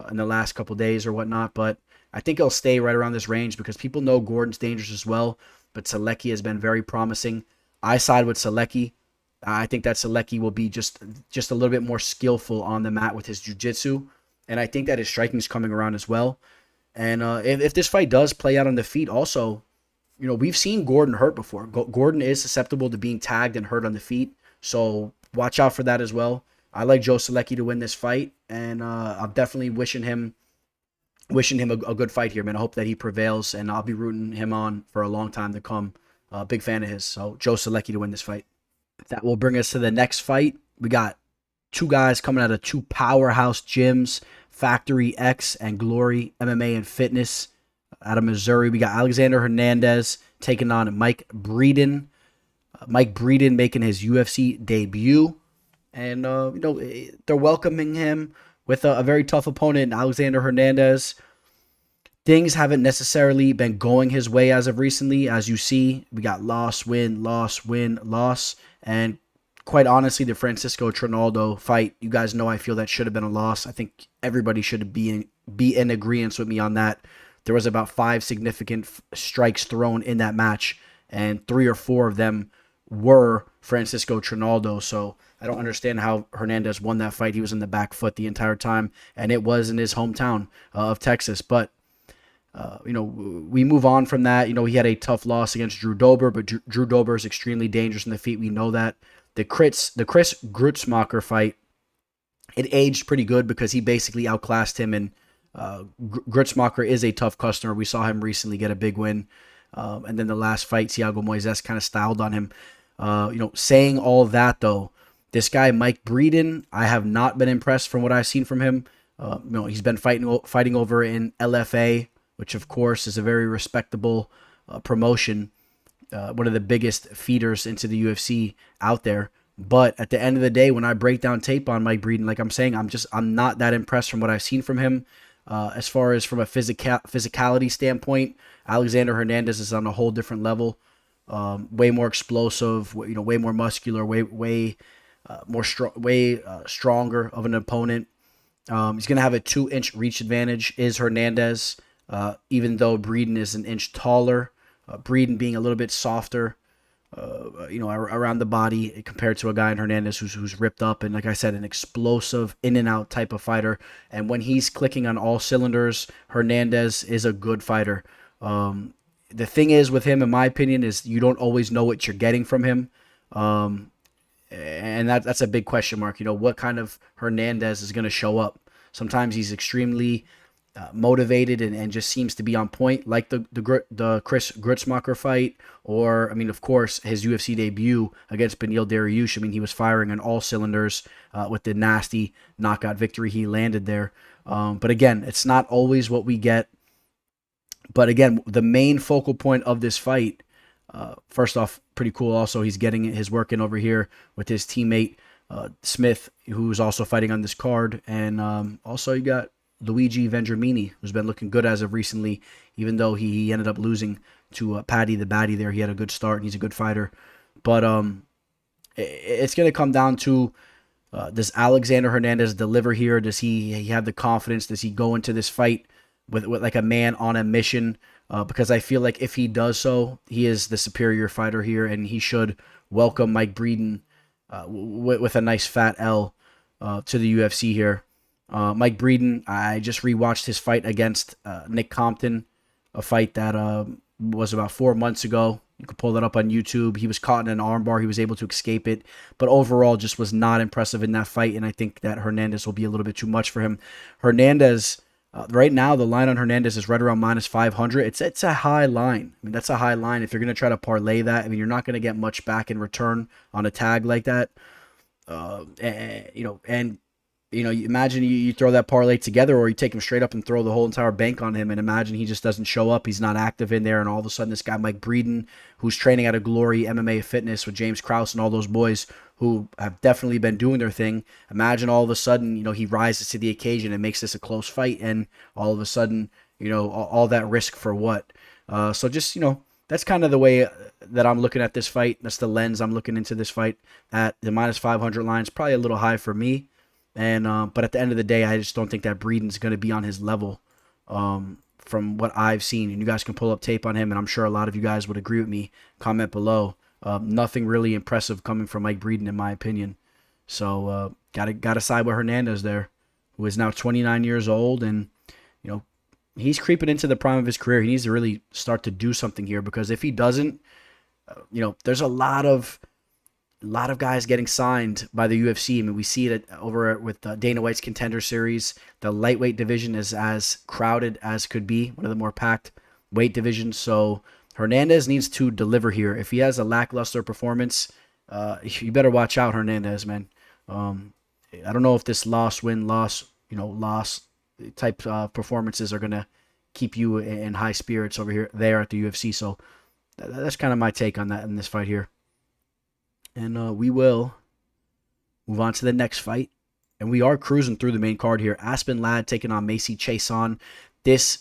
in the last couple days or whatnot, but I think he'll stay right around this range because people know Gordon's dangerous as well. But Solecki has been very promising. I side with Solecki. I think that Solecki will be just a little bit more skillful on the mat with his jiu-jitsu, and I think that his striking is coming around as well. And if this fight does play out on the feet, also, we've seen Gordon hurt before. Gordon is susceptible to being tagged and hurt on the feet, so watch out for that as well. I like Joe Solecki to win this fight, and I'm definitely wishing him a good fight here, man. I hope that he prevails, and I'll be rooting him on for a long time to come. Big fan of his, so Joe Solecki to win this fight. That will bring us to the next fight. We got two guys coming out of two powerhouse gyms, Factory X and Glory MMA and Fitness out of Missouri. We got Alexander Hernandez taking on Mike Breeden. Mike Breeden making his UFC debut. And, they're welcoming him with a very tough opponent, Alexander Hernandez. Things haven't necessarily been going his way as of recently. As you see, we got loss, win, loss, win, loss. And quite honestly, the Francisco Trinaldo fight, you guys know I feel that should have been a loss. I think everybody should be in agreement with me on that. There was about 5 significant strikes thrown in that match, and 3 or 4 of them were Francisco Trinaldo. So I don't understand how Hernandez won that fight. He was in the back foot the entire time, and it was in his hometown of Texas. But we move on from that. He had a tough loss against Drew Dober, but Drew Dober is extremely dangerous in the feet. We know that. The Chris Grutzmacher fight, it aged pretty good because he basically outclassed him, and Grutzmacher is a tough customer. We saw him recently get a big win. And then the last fight, Thiago Moises kind of styled on him. Saying all that, though, this guy, Mike Breeden, I have not been impressed from what I've seen from him. He's been fighting over in LFA, which, of course, is a very respectable promotion. One of the biggest feeders into the UFC out there. But at the end of the day, when I break down tape on Mike Breeden, like I'm saying, I'm not that impressed from what I've seen from him. As far as from a physicality standpoint, Alexander Hernandez is on a whole different level. Way more explosive, way more muscular, way stronger of an opponent. He's going to have a 2-inch reach advantage, is Hernandez, even though Breeden is an inch taller. Breeden being a little bit softer, around the body compared to a guy in Hernandez who's ripped up and, like I said, an explosive in and out type of fighter. And when he's clicking on all cylinders, Hernandez is a good fighter. The thing is with him, in my opinion, is you don't always know what you're getting from him. And that's a big question mark. What kind of Hernandez is going to show up? Sometimes he's extremely motivated and just seems to be on point, like the Chris Grutzmacher fight, or of course, his UFC debut against Beneil Dariush. He was firing on all cylinders with the nasty knockout victory he landed there. But again, it's not always what we get. But again, the main focal point of this fight, first off, pretty cool. Also, he's getting his work in over here with his teammate Smith, who's also fighting on this card. And also you got Luigi Vendramini, who's been looking good as of recently, even though he ended up losing to Paddy the Batty there. He had a good start, and he's a good fighter. But it's going to come down to, does Alexander Hernandez deliver here? Does he have the confidence? Does he go into this fight with like a man on a mission? Because I feel like if he does so, he is the superior fighter here, and he should welcome Mike Breeden with a nice fat L to the UFC here. Mike Breeden, I just rewatched his fight against Nick Compton, a fight that was about 4 months ago. You can pull that up on YouTube. He was caught in an armbar. He was able to escape it, but overall just was not impressive in that fight, and I think that Hernandez will be a little bit too much for him. Hernandez, right now, the line on Hernandez is right around minus 500. It's a high line. That's a high line. If you're going to try to parlay that, you're not going to get much back in return on a tag like that. You imagine you throw that parlay together, or you take him straight up and throw the whole entire bank on him, and imagine he just doesn't show up. He's not active in there, and all of a sudden this guy Mike Breeden, who's training out of Glory MMA Fitness with James Krause and all those boys who have definitely been doing their thing. Imagine all of a sudden, he rises to the occasion and makes this a close fight, and all of a sudden, all that risk for what? So just, that's kind of the way that I'm looking at this fight. That's the lens I'm looking into this fight at. The minus 500 line is probably a little high for me. And but at the end of the day, I just don't think that Breeden's going to be on his level from what I've seen. And you guys can pull up tape on him, and I'm sure a lot of you guys would agree with me. Comment below. Nothing really impressive coming from Mike Breeden, in my opinion. So gotta side with Hernandez there, who is now 29 years old, and he's creeping into the prime of his career. He needs to really start to do something here, because if he doesn't, there's a lot of guys getting signed by the UFC. We see it over with Dana White's Contender Series. The lightweight division is as crowded as could be, one of the more packed weight divisions. So Hernandez needs to deliver here. If he has a lackluster performance, you better watch out, Hernandez, man. I don't know if this loss type performances are going to keep you in high spirits there at the UFC. So that's kind of my take on that in this fight here. And we will move on to the next fight. And we are cruising through the main card here. Aspen Ladd taking on Macy Chiasson. This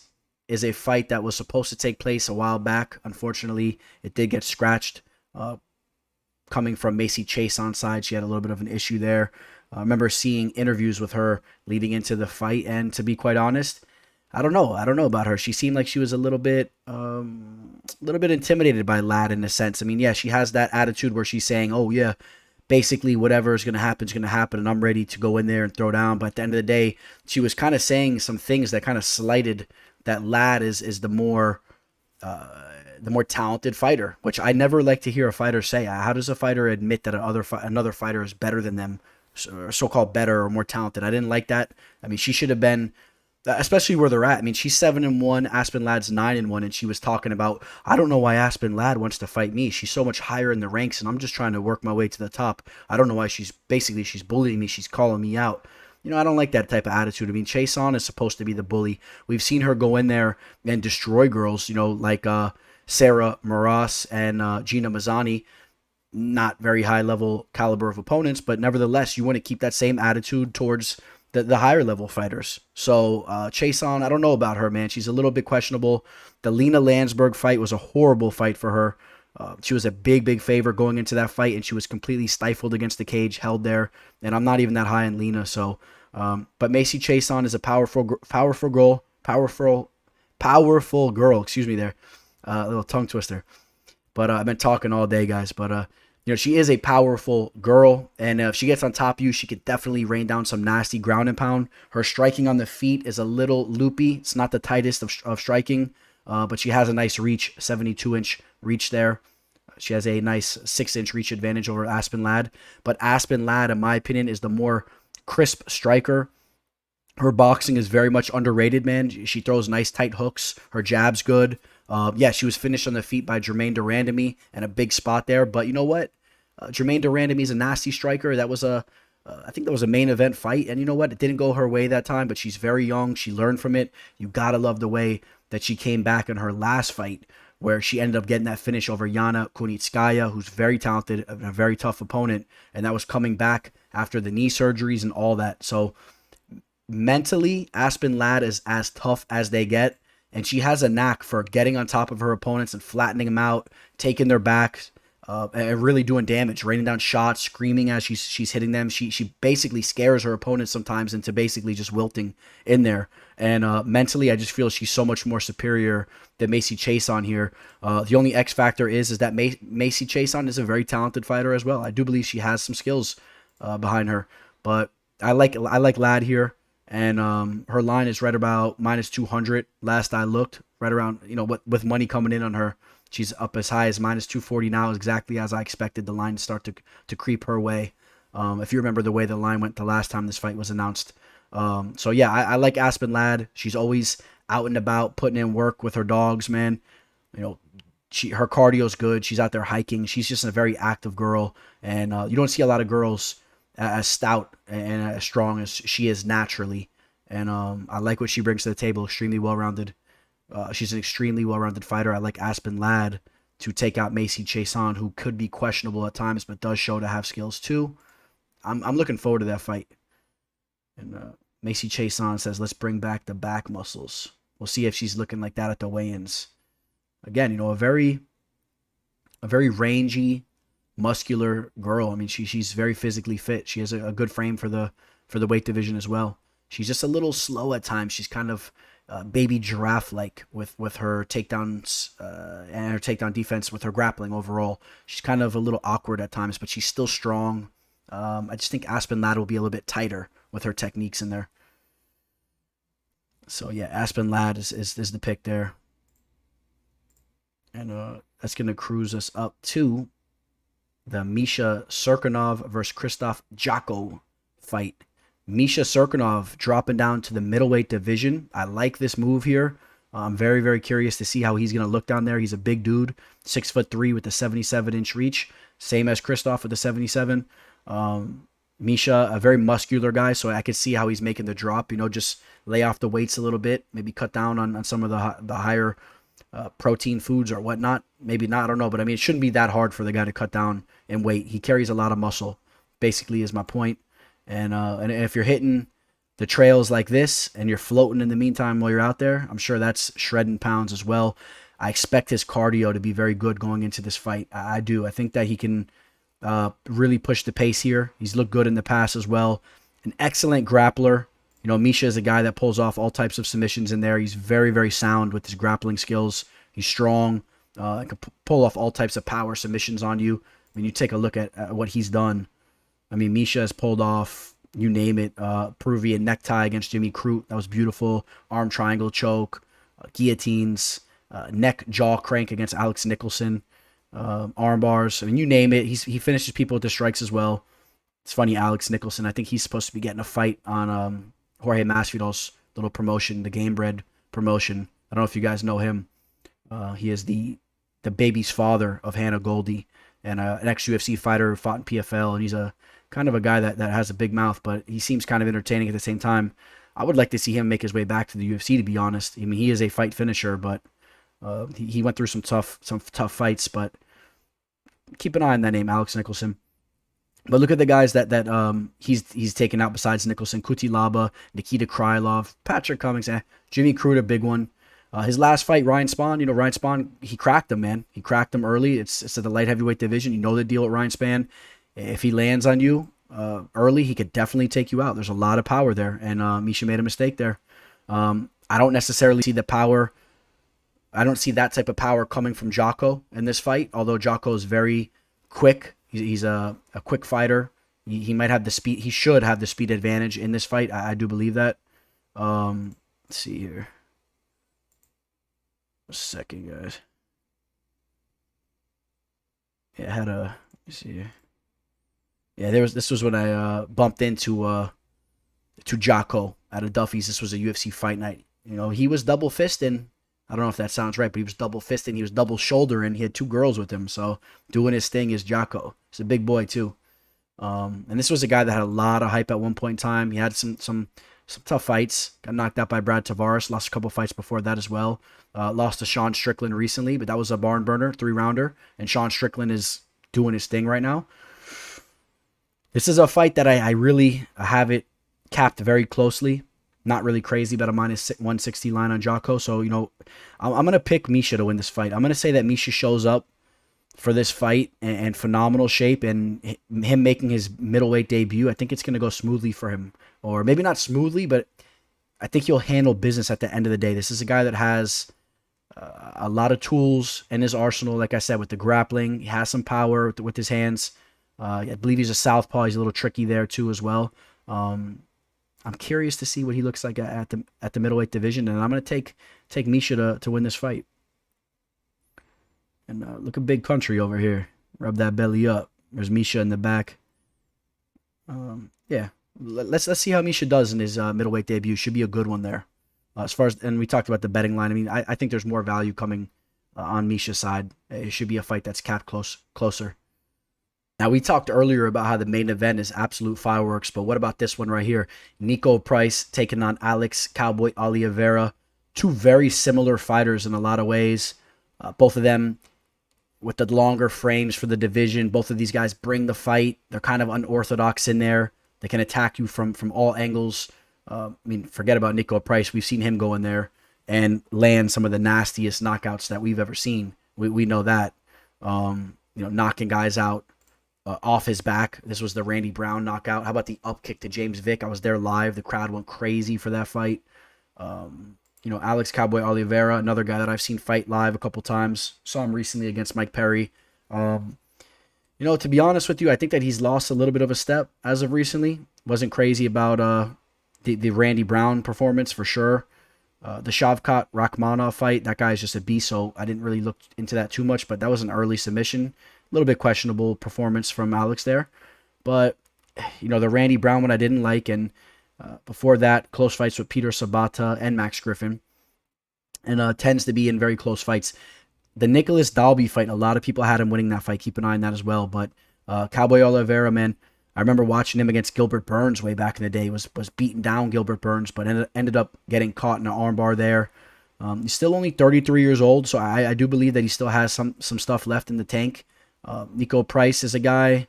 is a fight that was supposed to take place a while back. Unfortunately, it did get scratched. Coming from Macy Chiasson's side, she had a little bit of an issue there. I remember seeing interviews with her leading into the fight. And to be quite honest, I don't know about her. She seemed like she was a little bit intimidated by Ladd in a sense. Yeah, she has that attitude where she's saying, "Oh yeah, basically whatever is going to happen is going to happen, and I'm ready to go in there and throw down." But at the end of the day, she was kind of saying some things that kind of slighted that Ladd is the more talented fighter, which I never like to hear a fighter say. How does a fighter admit that another fighter is better than them, or so-called better or more talented? I didn't like that. She should have been. Especially where they're at. She's 7-1, Aspen Ladd's 9-1, and she was talking about, I don't know why Aspen Ladd wants to fight me. She's so much higher in the ranks, and I'm just trying to work my way to the top. I don't know why she's bullying me. She's calling me out. I don't like that type of attitude. Chiasson is supposed to be the bully. We've seen her go in there and destroy girls, like Sarah Moras and Gina Mazzani. Not very high level caliber of opponents, but nevertheless, you want to keep that same attitude towards the higher level fighters. So Chiasson, I don't know about her, man. She's a little bit questionable. The Lena Landsberg fight was a horrible fight for her. She was a big favorite going into that fight, and she was completely stifled against the cage, held there. And I'm not even that high in Lena, so But Macy Chiasson is a powerful girl. Excuse me there. A little tongue twister. But I've been talking all day, guys. But she is a powerful girl, and if she gets on top of you, she could definitely rain down some nasty ground and pound. Her striking on the feet is a little loopy. It's not the tightest of striking, but she has a nice reach, 72-inch reach there. She has a nice 6-inch reach advantage over Aspen Ladd. But Aspen Ladd, in my opinion, is the more crisp striker. Her boxing is very much underrated, man. She throws nice tight hooks. Her jab's good. She was finished on the feet by Germaine de Randamie and a big spot there. But you know what? Germaine de Randamie is a nasty striker. That was I think that was a main event fight. And you know what? It didn't go her way that time, but she's very young. She learned from it. You got to love the way that she came back in her last fight, where she ended up getting that finish over Yana Kunitskaya, who's very talented and a very tough opponent. And that was coming back after the knee surgeries and all that. So mentally, Aspen Ladd is as tough as they get. And she has a knack for getting on top of her opponents and flattening them out, taking their backs, and really doing damage, raining down shots, screaming as she's hitting them. She basically scares her opponents sometimes into basically just wilting in there. And mentally, I just feel she's so much more superior than Macy Chiasson here. The only X factor is that Macy Chiasson is a very talented fighter as well. I do believe she has some skills behind her, but I like Ladd here. And her line is right about minus 200 last I looked, right around, with money coming in on her. She's up as high as minus 240 now, exactly as I expected the line to start to creep her way. If you remember the way the line went the last time this fight was announced. I like Aspen Ladd. She's always out and about, putting in work with her dogs, man. Her cardio's good. She's out there hiking. She's just a very active girl. And you don't see a lot of girls as stout and as strong as she is naturally. And I like what she brings to the table. Extremely well-rounded. She's an extremely well-rounded fighter. I like Aspen Ladd to take out Macy Chiasson, who could be questionable at times, but does show to have skills too. I'm looking forward to that fight. And Macy Chiasson says, let's bring back the back muscles. We'll see if she's looking like that at the weigh-ins. Again, a very rangy, muscular girl. I mean, she's very physically fit. She has a good frame for the weight division as well. She's just a little slow at times. She's kind of baby giraffe-like with her takedowns and her takedown defense, with her grappling overall. She's kind of a little awkward at times, but she's still strong. I just think Aspen Ladd will be a little bit tighter with her techniques in there. So yeah, Aspen Ladd is the pick there. And that's going to cruise us up to the Misha Cirkunov versus Krzysztof Jotko fight. Misha Cirkunov dropping down to the middleweight division. I like this move here. I'm very, very curious to see how he's going to look down there. He's a big dude, 6'3" with a 77-inch reach, same as Krzysztof with the 77. Misha, a very muscular guy, so I could see how he's making the drop. Just lay off the weights a little bit, maybe cut down on some of the higher protein foods or whatnot. Maybe not, I don't know. But I mean, it shouldn't be that hard for the guy to cut down in weight. He carries a lot of muscle, basically, is my point. And if you're hitting the trails like this and you're floating in the meantime while you're out there, I'm sure that's shredding pounds as well. I expect his cardio to be very good going into this fight. I do. I think that he can really push the pace here. He's looked good in the past as well. An excellent grappler. Misha is a guy that pulls off all types of submissions in there. He's very, very sound with his grappling skills. He's strong. Can pull off all types of power submissions on you. I mean, you take a look at what he's done. I mean, Misha has pulled off, you name it, Peruvian necktie against Jimmy Crute. That was beautiful. Arm triangle choke, guillotines, neck jaw crank against Alex Nicholson, arm bars. I mean, you name it. He finishes people with the strikes as well. It's funny, Alex Nicholson, I think he's supposed to be getting a fight on Jorge Masvidal's little promotion, the Game Bread promotion. I don't know if you guys know him. He is the baby's father of Hannah Goldie, and an ex-UFC fighter who fought in PFL, and he's a kind of a guy that has a big mouth, but he seems kind of entertaining at the same time. I would like to see him make his way back to the UFC, to be honest. I mean, he is a fight finisher, but he went through some tough fights, but keep an eye on that name, Alex Nicholson. But look at the guys that he's taken out besides Nicholson: Kutilaba, Nikita Krylov, Patrick Cummings, Jimmy Crute, a big one. His last fight, Ryan Spann, Ryan Spann, he cracked him, man. He cracked him early. It's at the light heavyweight division. You know the deal with Ryan Spann. If he lands on you, early, he could definitely take you out. There's a lot of power there, and Misha made a mistake there. I don't necessarily see the power. I don't see that type of power coming from Jotko in this fight, although Jotko is very quick. He's a quick fighter. He might have the speed. He should have the speed advantage in this fight. I do believe that. Let's see here. A second, guys. Yeah, I had a. Let me see here. Yeah, this was when I bumped into Jotko at a Duffy's. This was a UFC fight night. You know, he was double fisting. I don't know if that sounds right, but he was double fisting. He was double shouldering. He had 2 girls with him, so doing his thing is Jotko. He's a big boy too. And this was a guy that had a lot of hype at one point in time. He had some tough fights. Got knocked out by Brad Tavares. Lost a couple fights before that as well. Lost to Sean Strickland recently, but that was a barn burner, 3-rounder. And Sean Strickland is doing his thing right now. This is a fight that I really have it capped very closely. Not really crazy, but a minus 160 line on Jotko. So, you know, I'm going to pick Misha to win this fight. I'm going to say that Misha shows up for this fight in phenomenal shape, and him making his middleweight debut, I think it's going to go smoothly for him. Or maybe not smoothly, but I think he'll handle business at the end of the day. This is a guy that has a lot of tools in his arsenal. Like I said, with the grappling, he has some power with his hands. I believe he's a southpaw. He's a little tricky there too as well. I'm curious to see what he looks like at the middleweight division, and I'm going to take Misha to win this fight. And look at big country over here. Rub that belly up. There's Misha in the back. Yeah, let's see how Misha does in his middleweight debut. Should be a good one there. As far as, and we talked about the betting line. I mean, I think there's more value coming on Misha's side. It should be a fight that's capped closer. Now, we talked earlier about how the main event is absolute fireworks, but what about this one right here? Niko Price taking on Alex Cowboy Oliveira. 2 very similar fighters in a lot of ways. Both of them with the longer frames for the division. Both of these guys bring the fight. They're kind of unorthodox in there. They can attack you from all angles. I mean, forget about Niko Price. We've seen him go in there and land some of the nastiest knockouts that we've ever seen. We know that. Knocking guys out off his back. This was the Randy Brown knockout. How about the up kick to James Vick? I was there live. The crowd went crazy for that fight. Alex Cowboy Oliveira, another guy that I've seen fight live a couple times. Saw him recently against Mike Perry. To be honest with you, I think that he's lost a little bit of a step as of recently. Wasn't crazy about the Randy Brown performance for sure. The Shavkat Rakhmonov fight, that guy's just a beast, so I didn't really look into that too much, but that was an early submission. A little bit questionable performance from Alex there. But, the Randy Brown one I didn't like, and before that, close fights with Peter Sabata and Max Griffin. And tends to be in very close fights. The Nicholas Dalby fight, a lot of people had him winning that fight. Keep an eye on that as well. But Cowboy Oliveira, man, I remember watching him against Gilbert Burns way back in the day. Was beating down Gilbert Burns, but ended up getting caught in an armbar there. He's still only 33 years old, so I do believe that he still has some stuff left in the tank. Niko Price is a guy.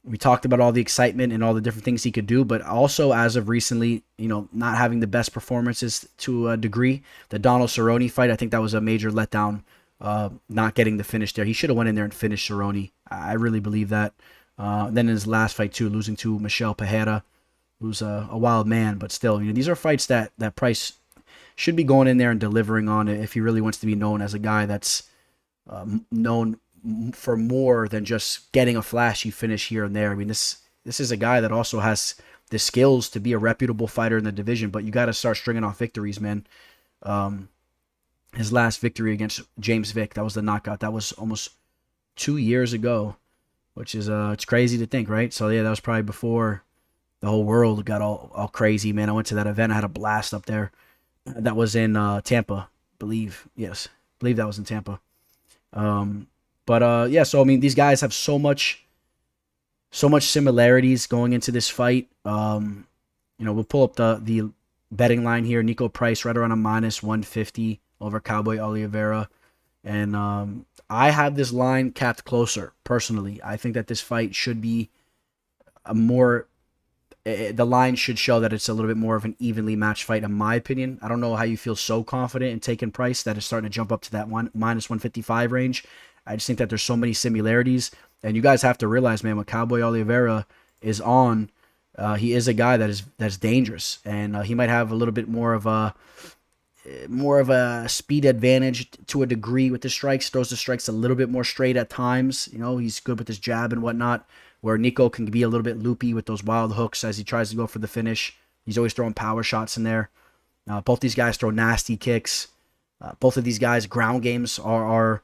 We talked about all the excitement and all the different things he could do, but also as of recently, not having the best performances to a degree. The Donald Cerrone fight, I think that was a major letdown, not getting the finish there. He should have went in there and finished Cerrone. I really believe that. Then in his last fight too, losing to Michel Pereira, who's a wild man, but still, these are fights that Price should be going in there and delivering on it if he really wants to be known as a guy that's known for more than just getting a flashy finish here and there. I mean, this is a guy that also has the skills to be a reputable fighter in the division, but you got to start stringing off victories, man. His last victory against James Vick, that was the knockout. That was almost 2 years ago, which is it's crazy to think, right? So yeah, that was probably before the whole world got all crazy, man. I went to that event. I had a blast up there. That was in Tampa, believe. Yes, believe that was in Tampa. But so I mean, these guys have so much similarities going into this fight. We'll pull up the betting line here. Niko Price right around a minus 150 over Cowboy Oliveira, and I have this line capped closer. Personally, I think that this fight should be the line should show that it's a little bit more of an evenly matched fight, in my opinion. I don't know how you feel so confident in taking Price that it's starting to jump up to that minus 155 range. I just think that there's so many similarities. And you guys have to realize, man, with Cowboy Oliveira, is on, he is a guy that's dangerous, and he might have a little bit more of a speed advantage to a degree with the strikes. Throws the strikes a little bit more straight at times. He's good with his jab and whatnot, where Niko can be a little bit loopy with those wild hooks as he tries to go for the finish. He's always throwing power shots in there. Both these guys throw nasty kicks. Both of these guys' ground games are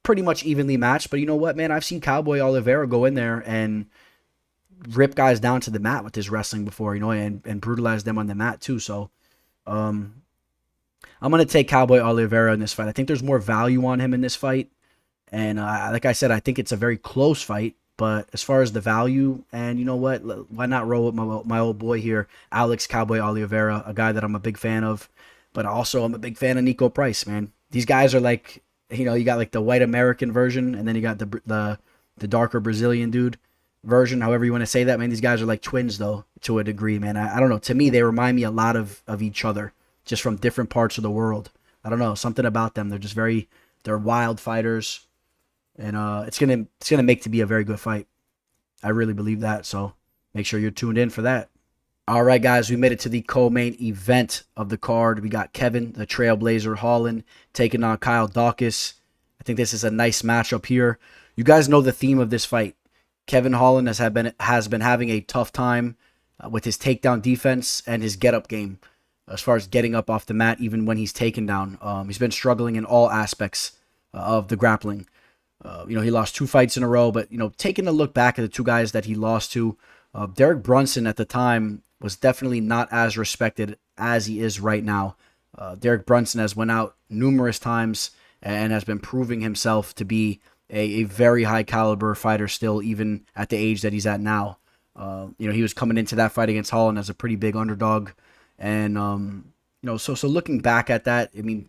pretty much evenly matched. But you know what, man? I've seen Cowboy Oliveira go in there and rip guys down to the mat with his wrestling before, and brutalize them on the mat too. So I'm going to take Cowboy Oliveira in this fight. I think there's more value on him in this fight. And like I said, I think it's a very close fight. But as far as the value, and you know what, why not roll with my old boy here, Alex Cowboy Oliveira, a guy that I'm a big fan of. But also I'm a big fan of Niko Price, man. These guys are like, you got like the white American version, and then you got the darker Brazilian dude version, however you want to say that, man. These guys are like twins, though, to a degree, man. I don't know. To me, they remind me a lot of each other, just from different parts of the world. I don't know. Something about them. They're just they're wild fighters. And it's gonna make to be a very good fight. I really believe that. So make sure you're tuned in for that. All right, guys, we made it to the co-main event of the card. We got Kevin, the Trailblazer Holland, taking on Kyle Daukaus. I think this is a nice matchup here. You guys know the theme of this fight. Kevin Holland has been having a tough time with his takedown defense and his get-up game, as far as getting up off the mat, even when he's taken down. He's been struggling in all aspects of the grappling. He lost 2 fights in a row, but, taking a look back at the 2 guys that he lost to, Derek Brunson at the time was definitely not as respected as he is right now. Derek Brunson has went out numerous times and has been proving himself to be a very high caliber fighter still, even at the age that he's at now. He was coming into that fight against Holland as a pretty big underdog. And, so looking back at that, I mean,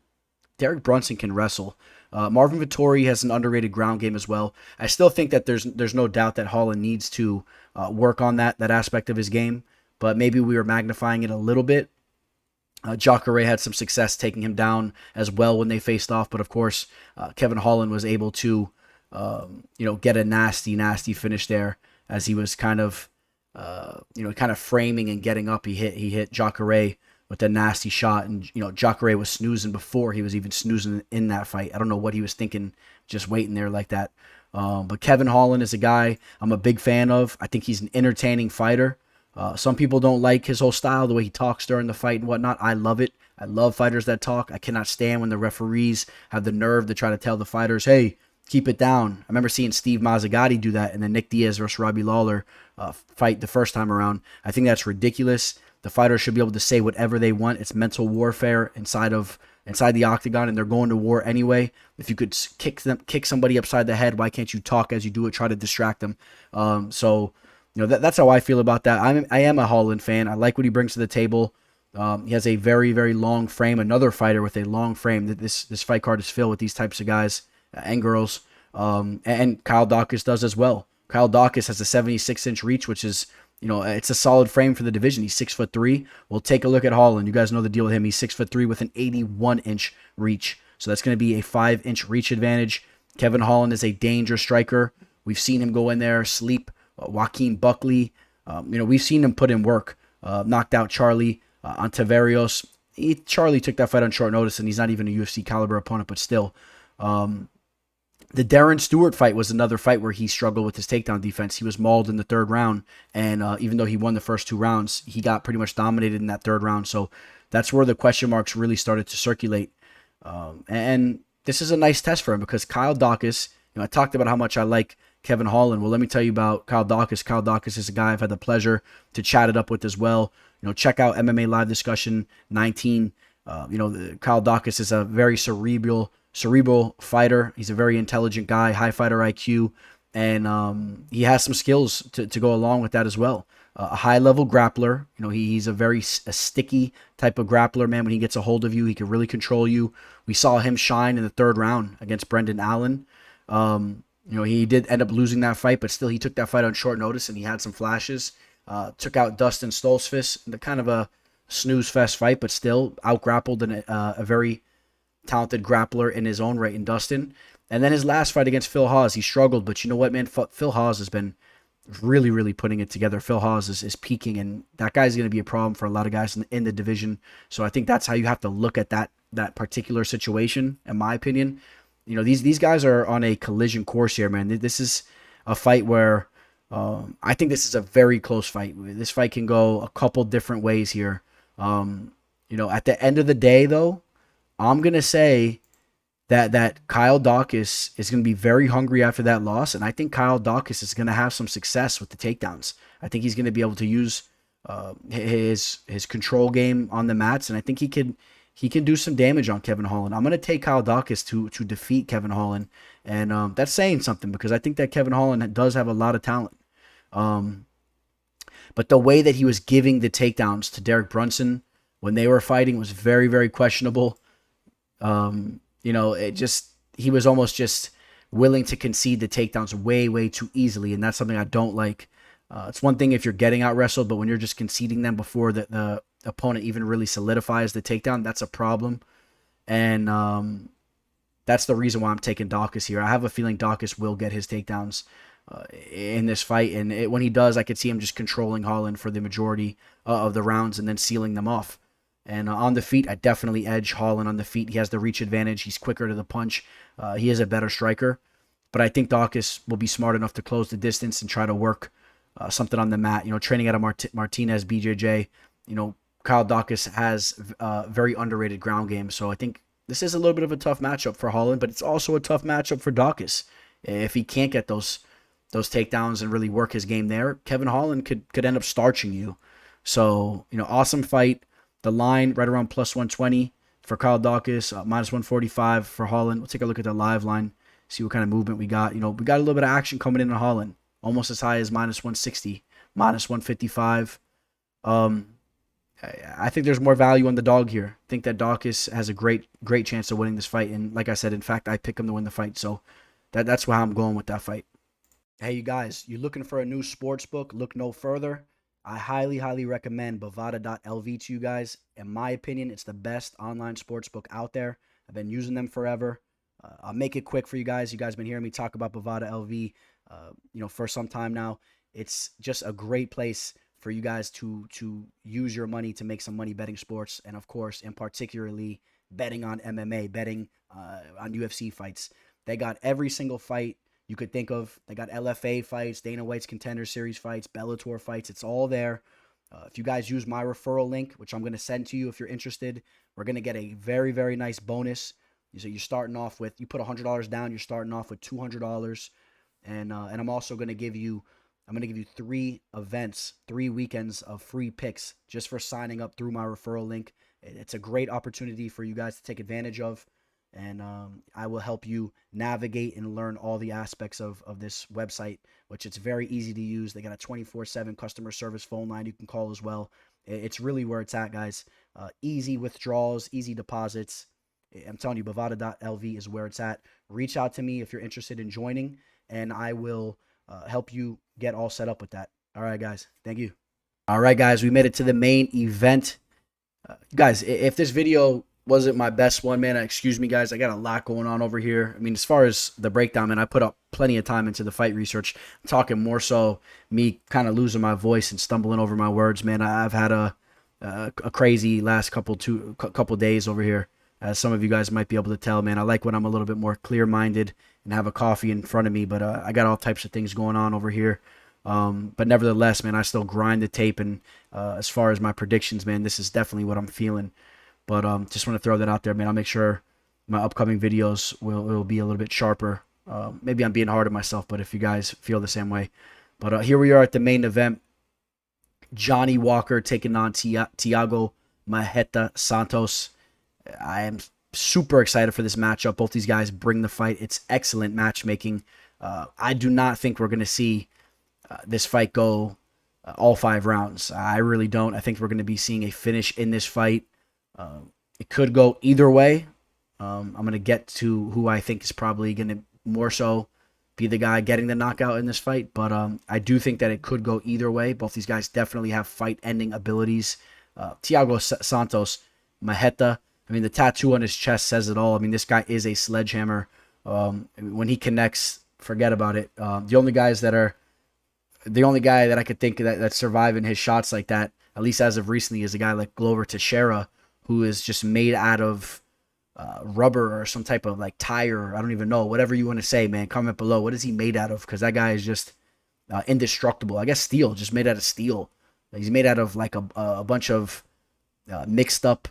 Derek Brunson can wrestle. Marvin Vettori has an underrated ground game as well. I still think that there's no doubt that Holland needs to work on that aspect of his game, but maybe we were magnifying it a little bit. Correia had some success taking him down as well when they faced off, but of course, Kevin Holland was able to, get a nasty finish there as he was kind of framing and getting up. He hit Correia with a nasty shot, and Correia was snoozing before he was even snoozing in that fight. I don't know what he was thinking, just waiting there like that. But Kevin Holland is a guy I'm a big fan of. I think he's an entertaining fighter. Some people don't like his whole style, the way he talks during the fight and whatnot. I love it. I love fighters that talk. I cannot stand when the referees have the nerve to try to tell the fighters, hey, keep it down. I remember seeing Steve Mazzagatti do that in the Nick Diaz versus Robbie Lawler fight the first time around. I think that's ridiculous. The fighters should be able to say whatever they want. It's mental warfare inside the octagon, and they're going to war anyway. If you could kick somebody upside the head, why can't you talk as you do it, try to distract them? That's how I feel about that. I am a Holland fan. I like what he brings to the table. He has a very, very long frame. Another fighter with a long frame. This fight card is filled with these types of guys and girls. And Kyle Daukaus does as well. Kyle Daukaus has a 76-inch reach, which is, it's a solid frame for the division. He's 6'3". We'll take a look at Holland. You guys know the deal with him. He's 6'3" with an 81-inch reach. So that's going to be a 5-inch reach advantage. Kevin Holland is a dangerous striker. We've seen him go in there, sleep Joaquin Buckley. We've seen him put in work. Knocked out Charlie on Tavarios. Charlie took that fight on short notice, and he's not even a UFC caliber opponent, but still. The Darren Stewart fight was another fight where he struggled with his takedown defense. He was mauled in the 3rd round, and even though he won the first 2 rounds, he got pretty much dominated in that 3rd round. So that's where the question marks really started to circulate. And this is a nice test for him because Kyle Daukaus, I talked about how much I like Kevin Holland. Well, let me tell you about Kyle Daukaus. Kyle Daukaus is a guy I've had the pleasure to chat it up with as well. Check out MMA Live Discussion 19. Kyle Daukaus is a very cerebral fighter. He's a very intelligent guy, high fighter IQ, and he has some skills to go along with that as well. A high-level grappler. He's a sticky type of grappler, man. When he gets a hold of you, he can really control you. We saw him shine in the 3rd round against Brendan Allen. He did end up losing that fight, but still he took that fight on short notice, and he had some flashes. Took out Dustin Stoltzfus in kind of a snooze-fest fight, but still out-grappled a very talented grappler in his own right in Dustin. And then his last fight against Phil Hawes, he struggled, but you know what, man? Phil Hawes has been really, really putting it together. Phil Hawes is peaking, and that guy's going to be a problem for a lot of guys in the division. So I think that's how you have to look at that particular situation, in my opinion. You know, these guys are on a collision course here, man. This is a fight where I think this is a very close fight. This fight can go a couple different ways here. You know, at the end of the day, though, I'm going to say that Kyle Daukaus is going to be very hungry after that loss, and I think Kyle Daukaus is going to have some success with the takedowns. I think he's going to be able to use his control game on the mats, and I think he can do some damage on Kevin Holland. I'm going to take Kyle Daukaus to defeat Kevin Holland, and that's saying something because I think that Kevin Holland does have a lot of talent. But the way that he was giving the takedowns to Derek Brunson when they were fighting was very, very questionable. You know, he was almost just willing to concede the takedowns way, way too easily, and that's something I don't like. It's one thing if you're getting out wrestled, but when you're just conceding them before the opponent even really solidifies the takedown, that's a problem. And that's the reason why I'm taking Daukaus here. I have a feeling Daukaus will get his takedowns in this fight, and when he does, I could see him just controlling Holland for the majority of the rounds and then sealing them off. And on the feet, I definitely edge Holland on the feet. He has the reach advantage. He's quicker to the punch. He is a better striker. But I think Daukaus will be smart enough to close the distance and try to work something on the mat. You know, training out of Martinez, BJJ. You know, Kyle Daukaus has very underrated ground game. So I think this is a little bit of a tough matchup for Holland, but it's also a tough matchup for Daukaus. If he can't get those takedowns and really work his game there, Kevin Holland could end up starching you. So, you know, awesome fight. The line right around plus 120 for Kyle Daukaus, minus 145 for Holland. We'll take a look at the live line, see what kind of movement we got. You know, we got a little bit of action coming in Holland, almost as high as minus 160, minus 155. I think there's more value on the dog here. I think that Daukaus has a great chance of winning this fight. And like I said, in fact, I pick him to win the fight. So that's how I'm going with that fight. Hey, you guys, you looking for a new sports book? Look no further. I highly, highly recommend Bovada.lv to you guys. In my opinion, it's the best online sportsbook out there. I've been using them forever. I'll make it quick for you guys. You guys have been hearing me talk about Bovada.lv, you know, for some time now. It's just a great place for you guys to use your money to make some money betting sports, and of course, in particularly betting on MMA, betting on UFC fights. They got every single fight you could think of. They got LFA fights, Dana White's Contender Series fights, Bellator fights. It's all there. If you guys use my referral link, which I'm going to send to you if you're interested, we're going to get a very, very nice bonus. So you're starting off with, you put $100 down, you're starting off with $200. And I'm also going to give you, 3 events, 3 weekends of free picks just for signing up through my referral link. It's a great opportunity for you guys to take advantage of. And I will help you navigate and learn all the aspects of this website, which it's very easy to use. They got a 24/7 customer service phone line you can call as well. It's really where it's at, guys. Easy withdrawals, easy deposits. I'm telling you, Bovada.lv is where it's at. Reach out to me if you're interested in joining, and I will help you get all set up with that. All right, guys. Thank you. All right, guys. We made it to the main event. Guys, if this video wasn't my best one, man, excuse me, guys. I got a lot going on over here. I mean, as far as the breakdown, man, I put up plenty of time into the fight research. I'm talking more so me kind of losing my voice and stumbling over my words, man. I've had a crazy last couple days over here, as some of you guys might be able to tell, man. I like when I'm a little bit more clear-minded and have a coffee in front of me, but I got all types of things going on over here. But nevertheless, man, I still grind the tape, and as far as my predictions, man, this is definitely what I'm feeling. But just want to throw that out there, man. I'll make sure my upcoming videos will be a little bit sharper. Maybe I'm being hard on myself, but if you guys feel the same way. But here we are at the main event. Johnny Walker taking on Thiago Maheta Santos. I am super excited for this matchup. Both these guys bring the fight. It's excellent matchmaking. I do not think we're going to see this fight go all 5 rounds. I really don't. I think we're going to be seeing a finish in this fight. It could go either way. I'm going to get to who I think is probably going to more so be the guy getting the knockout in this fight. But I do think that it could go either way. Both these guys definitely have fight-ending abilities. Thiago Santos, Maheta, I mean, the tattoo on his chest says it all. I mean, this guy is a sledgehammer. When he connects, forget about it. The only guys that are the only guy that I could think that's surviving his shots like that, at least as of recently, is a guy like Glover Teixeira, who is just made out of rubber or some type of like tire. I don't even know. Whatever you want to say, man. Comment below. What is he made out of? Because that guy is just indestructible. I guess steel, just made out of steel. He's made out of like a bunch of mixed up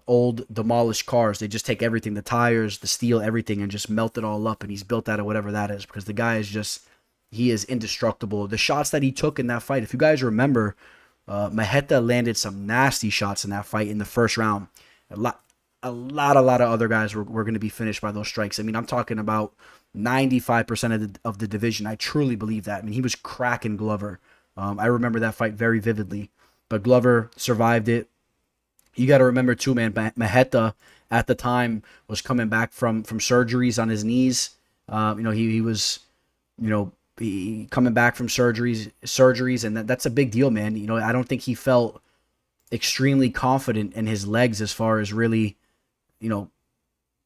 old demolished cars. They just take everything, the tires, the steel, everything, and just melt it all up. And he's built out of whatever that is, because the guy is just, he is indestructible. The shots that he took in that fight, if you guys remember, Maheta landed some nasty shots in that fight in the first round. A lot of other guys were going to be finished by those strikes. I mean, I'm talking about 95% of the division. I truly believe that. I mean, he was cracking Glover. I remember that fight very vividly. But Glover survived it. You got to remember too, man, Maheta at the time was coming back from surgeries on his knees. He was, coming back from surgeries, and that's a big deal, man. I don't think he felt extremely confident in his legs as far as really,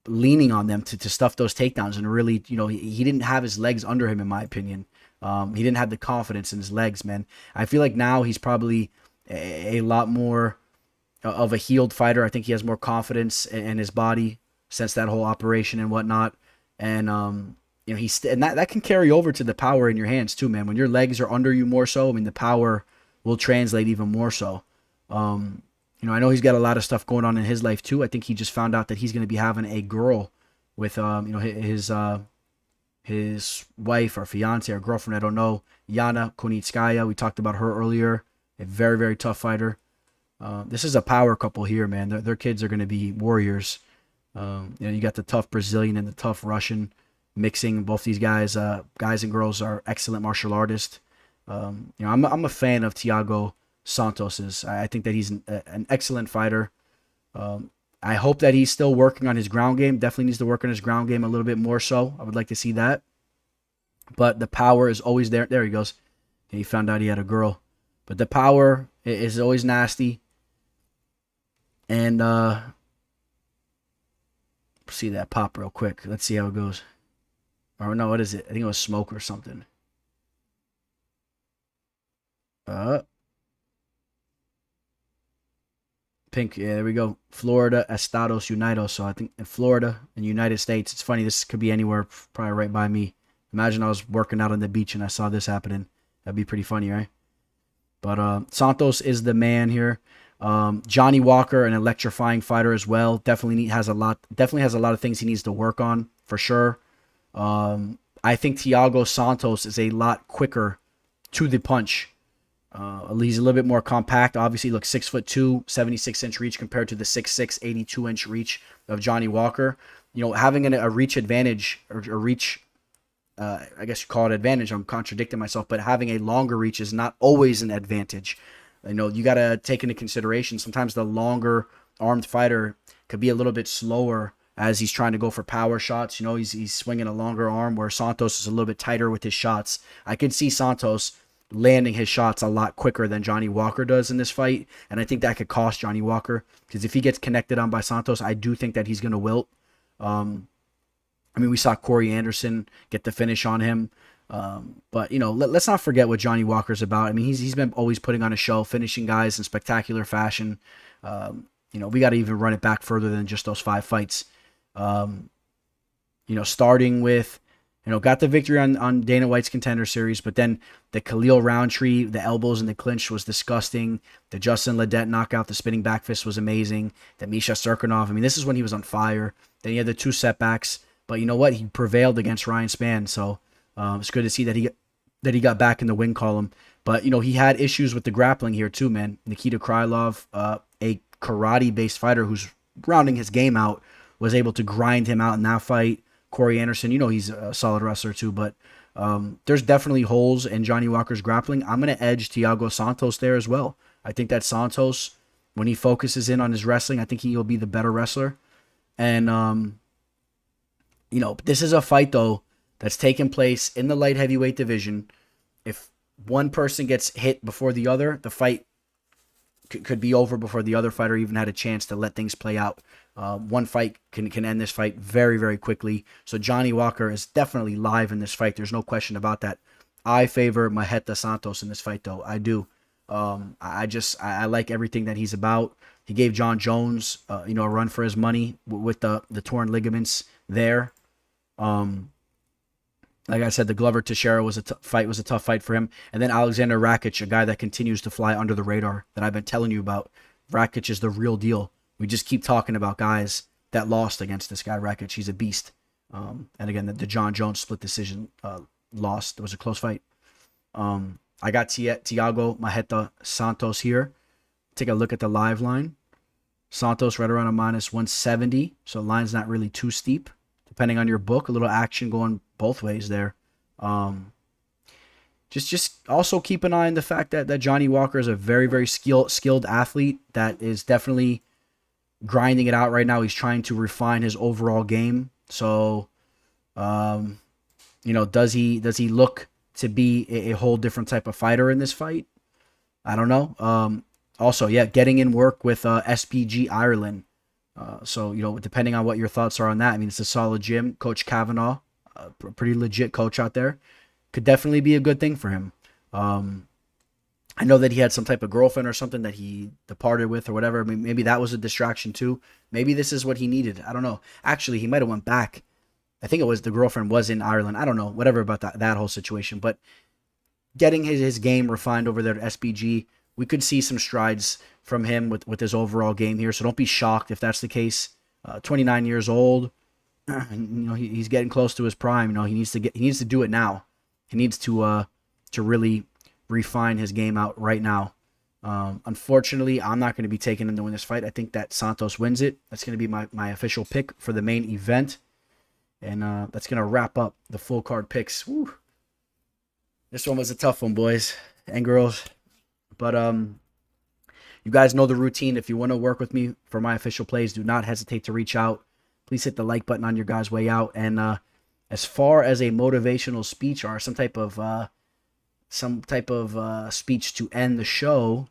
leaning on them to stuff those takedowns, and really, he didn't have his legs under him, in my opinion. He didn't have the confidence in his legs, man. I feel like now he's probably a lot more of a healed fighter. I think he has more confidence in his body since that whole operation and whatnot. And, and that can carry over to the power in your hands too, man. When your legs are under you more so, I mean, the power will translate even more so. I know he's got a lot of stuff going on in his life too. I think he just found out that he's going to be having a girl with, his wife or fiance or girlfriend, I don't know, Yana Kunitskaya. We talked about her earlier. A very, very tough fighter. This is a power couple here, man. Their kids are going to be warriors. You got the tough Brazilian and the tough Russian mixing. Both these guys, guys and girls, are excellent martial artists. I'm a fan of Thiago Santos's. I think that he's an excellent fighter. I hope that he's still working on his ground game. Definitely needs to work on his ground game a little bit more so. I would like to see that. But the power is always there. There he goes. He found out he had a girl. But the power is always nasty. And see that pop real quick. Let's see how it goes. Or no, what is it? I think it was smoke or something. Pink, yeah, there we go. Florida, Estados Unidos. So I think in Florida and United States. It's funny, this could be anywhere, probably right by me. Imagine I was working out on the beach and I saw this happening. That'd be pretty funny, right? But Santos is the man here. Johnny Walker, an electrifying fighter as well. Definitely has a lot of things he needs to work on for sure. I think Thiago Santos is a lot quicker to the punch. He's a little bit more compact. Obviously, look, 6'2", 76-inch reach compared to the 6'6", 82-inch reach of Johnny Walker. Having a reach advantage or a reach, I guess you call it advantage. I'm contradicting myself, but having a longer reach is not always an advantage. You got to take into consideration sometimes the longer armed fighter could be a little bit slower as he's trying to go for power shots. He's swinging a longer arm, where Santos is a little bit tighter with his shots. I can see Santos landing his shots a lot quicker than Johnny Walker does in this fight, and I think that could cost Johnny Walker, because if he gets connected on by Santos, I do think that he's going to wilt. We saw Corey Anderson get the finish on him. But let's not forget what Johnny Walker's about. I mean, he's been always putting on a show, finishing guys in spectacular fashion. We got to even run it back further than just those 5 fights. Starting with, got the victory on Dana White's Contender Series, but then the Khalil Roundtree, the elbows in the clinch was disgusting. The Justin Ledet knockout, the spinning back fist was amazing. The Misha Cirkunov, this is when he was on fire. Then he had the 2 setbacks, but you know what? He prevailed against Ryan Spann, so it's good to see that he got back in the win column. But, he had issues with the grappling here too, man. Nikita Krylov, a karate-based fighter who's rounding his game out, was able to grind him out in that fight. Corey Anderson, he's a solid wrestler too, but there's definitely holes in Johnny Walker's grappling. I'm going to edge Thiago Santos there as well. I think that Santos, when he focuses in on his wrestling, I think he'll be the better wrestler. And, this is a fight, though, that's taking place in the light heavyweight division. If one person gets hit before the other, the fight could be over before the other fighter even had a chance to let things play out. One fight can end this fight very, very quickly. So Johnny Walker is definitely live in this fight. There's no question about that. I favor Maheta Santos in this fight, though. I do. I like everything that he's about. He gave John Jones, a run for his money with the torn ligaments there. Like I said, the Glover Teixeira was a tough fight for him. And then Alexander Rakic, a guy that continues to fly under the radar that I've been telling you about. Rakic is the real deal. We just keep talking about guys that lost against this guy, Rakic. He's a beast. And again, the John Jones split decision lost. It was a close fight. I got Thiago Maheta Santos here. Take a look at the live line. Santos right around a -170. So the line's not really too steep. Depending on your book, a little action going both ways there. Just also keep an eye on the fact that Johnny Walker is a very, very skilled athlete that is definitely grinding it out right now. He's trying to refine his overall game. So, does he look to be a whole different type of fighter in this fight? I don't know. Also, getting in work with SPG Ireland. So, depending on what your thoughts are on that, I mean, it's a solid gym. Coach Kavanaugh, pretty legit coach out there. Could definitely be a good thing for him. I know that he had some type of girlfriend or something that he departed with or whatever. I mean, maybe that was a distraction too. Maybe this is what he needed. I don't know. Actually, he might have went back. I think it was the girlfriend was in Ireland. I don't know. Whatever about that whole situation. But getting his game refined over there at SPG, we could see some strides from him with his overall game here. So don't be shocked if that's the case. 29 years old, he's getting close to his prime. He needs to do it now. He needs to really refine his game out right now. Unfortunately, I'm not going to be taking him to win this fight. I think that Santos wins it. That's going to be my official pick for the main event. And that's going to wrap up the full card picks. Woo. This one was a tough one, boys and girls. But you guys know the routine. If you want to work with me for my official plays, do not hesitate to reach out. Please hit the like button on your guys' way out. And as far as a motivational speech or some type of speech to end the show,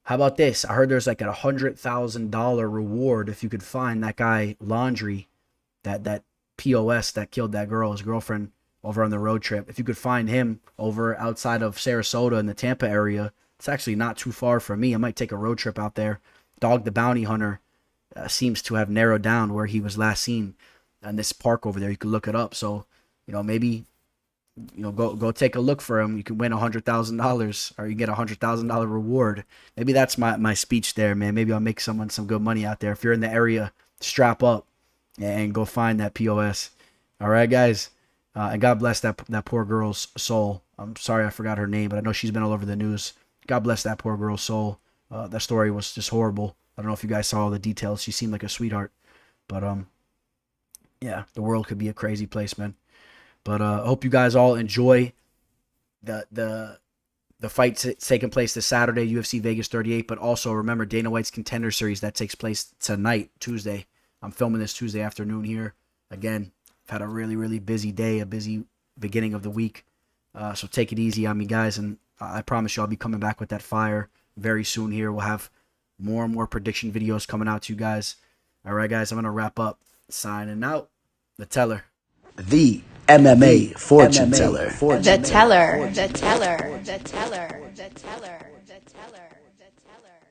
how about this? I heard there's like a $100,000 reward if you could find that guy Laundry, that POS that killed that girl, his girlfriend, over on the road trip. If you could find him over outside of Sarasota in the Tampa area, it's actually not too far from me. I might take a road trip out there. Dog the Bounty Hunter seems to have narrowed down where he was last seen in this park over there. You can look it up. So, maybe, go take a look for him. You can win $100,000 or you get $100,000 reward. Maybe that's my speech there, man. Maybe I'll make someone some good money out there. If you're in the area, strap up and go find that POS. All right, guys. And God bless that poor girl's soul. I'm sorry I forgot her name, but I know she's been all over the news. God bless that poor girl's soul. That story was just horrible. I don't know if you guys saw all the details. She seemed like a sweetheart. But, the world could be a crazy place, man. But I hope you guys all enjoy the fight taking place this Saturday, UFC Vegas 38. But also remember Dana White's Contender Series that takes place tonight, Tuesday. I'm filming this Tuesday afternoon here. Again, I've had a really, really busy day, a busy beginning of the week. So take it easy on me, guys. And I promise you I'll be coming back with that fire very soon here. We'll have more and more prediction videos coming out to you guys. All right, guys, I'm going to wrap up. Signing out. The Teller. The MMA Fortune Teller. The Teller. The Teller. The Teller. The Teller. The Teller. The Teller.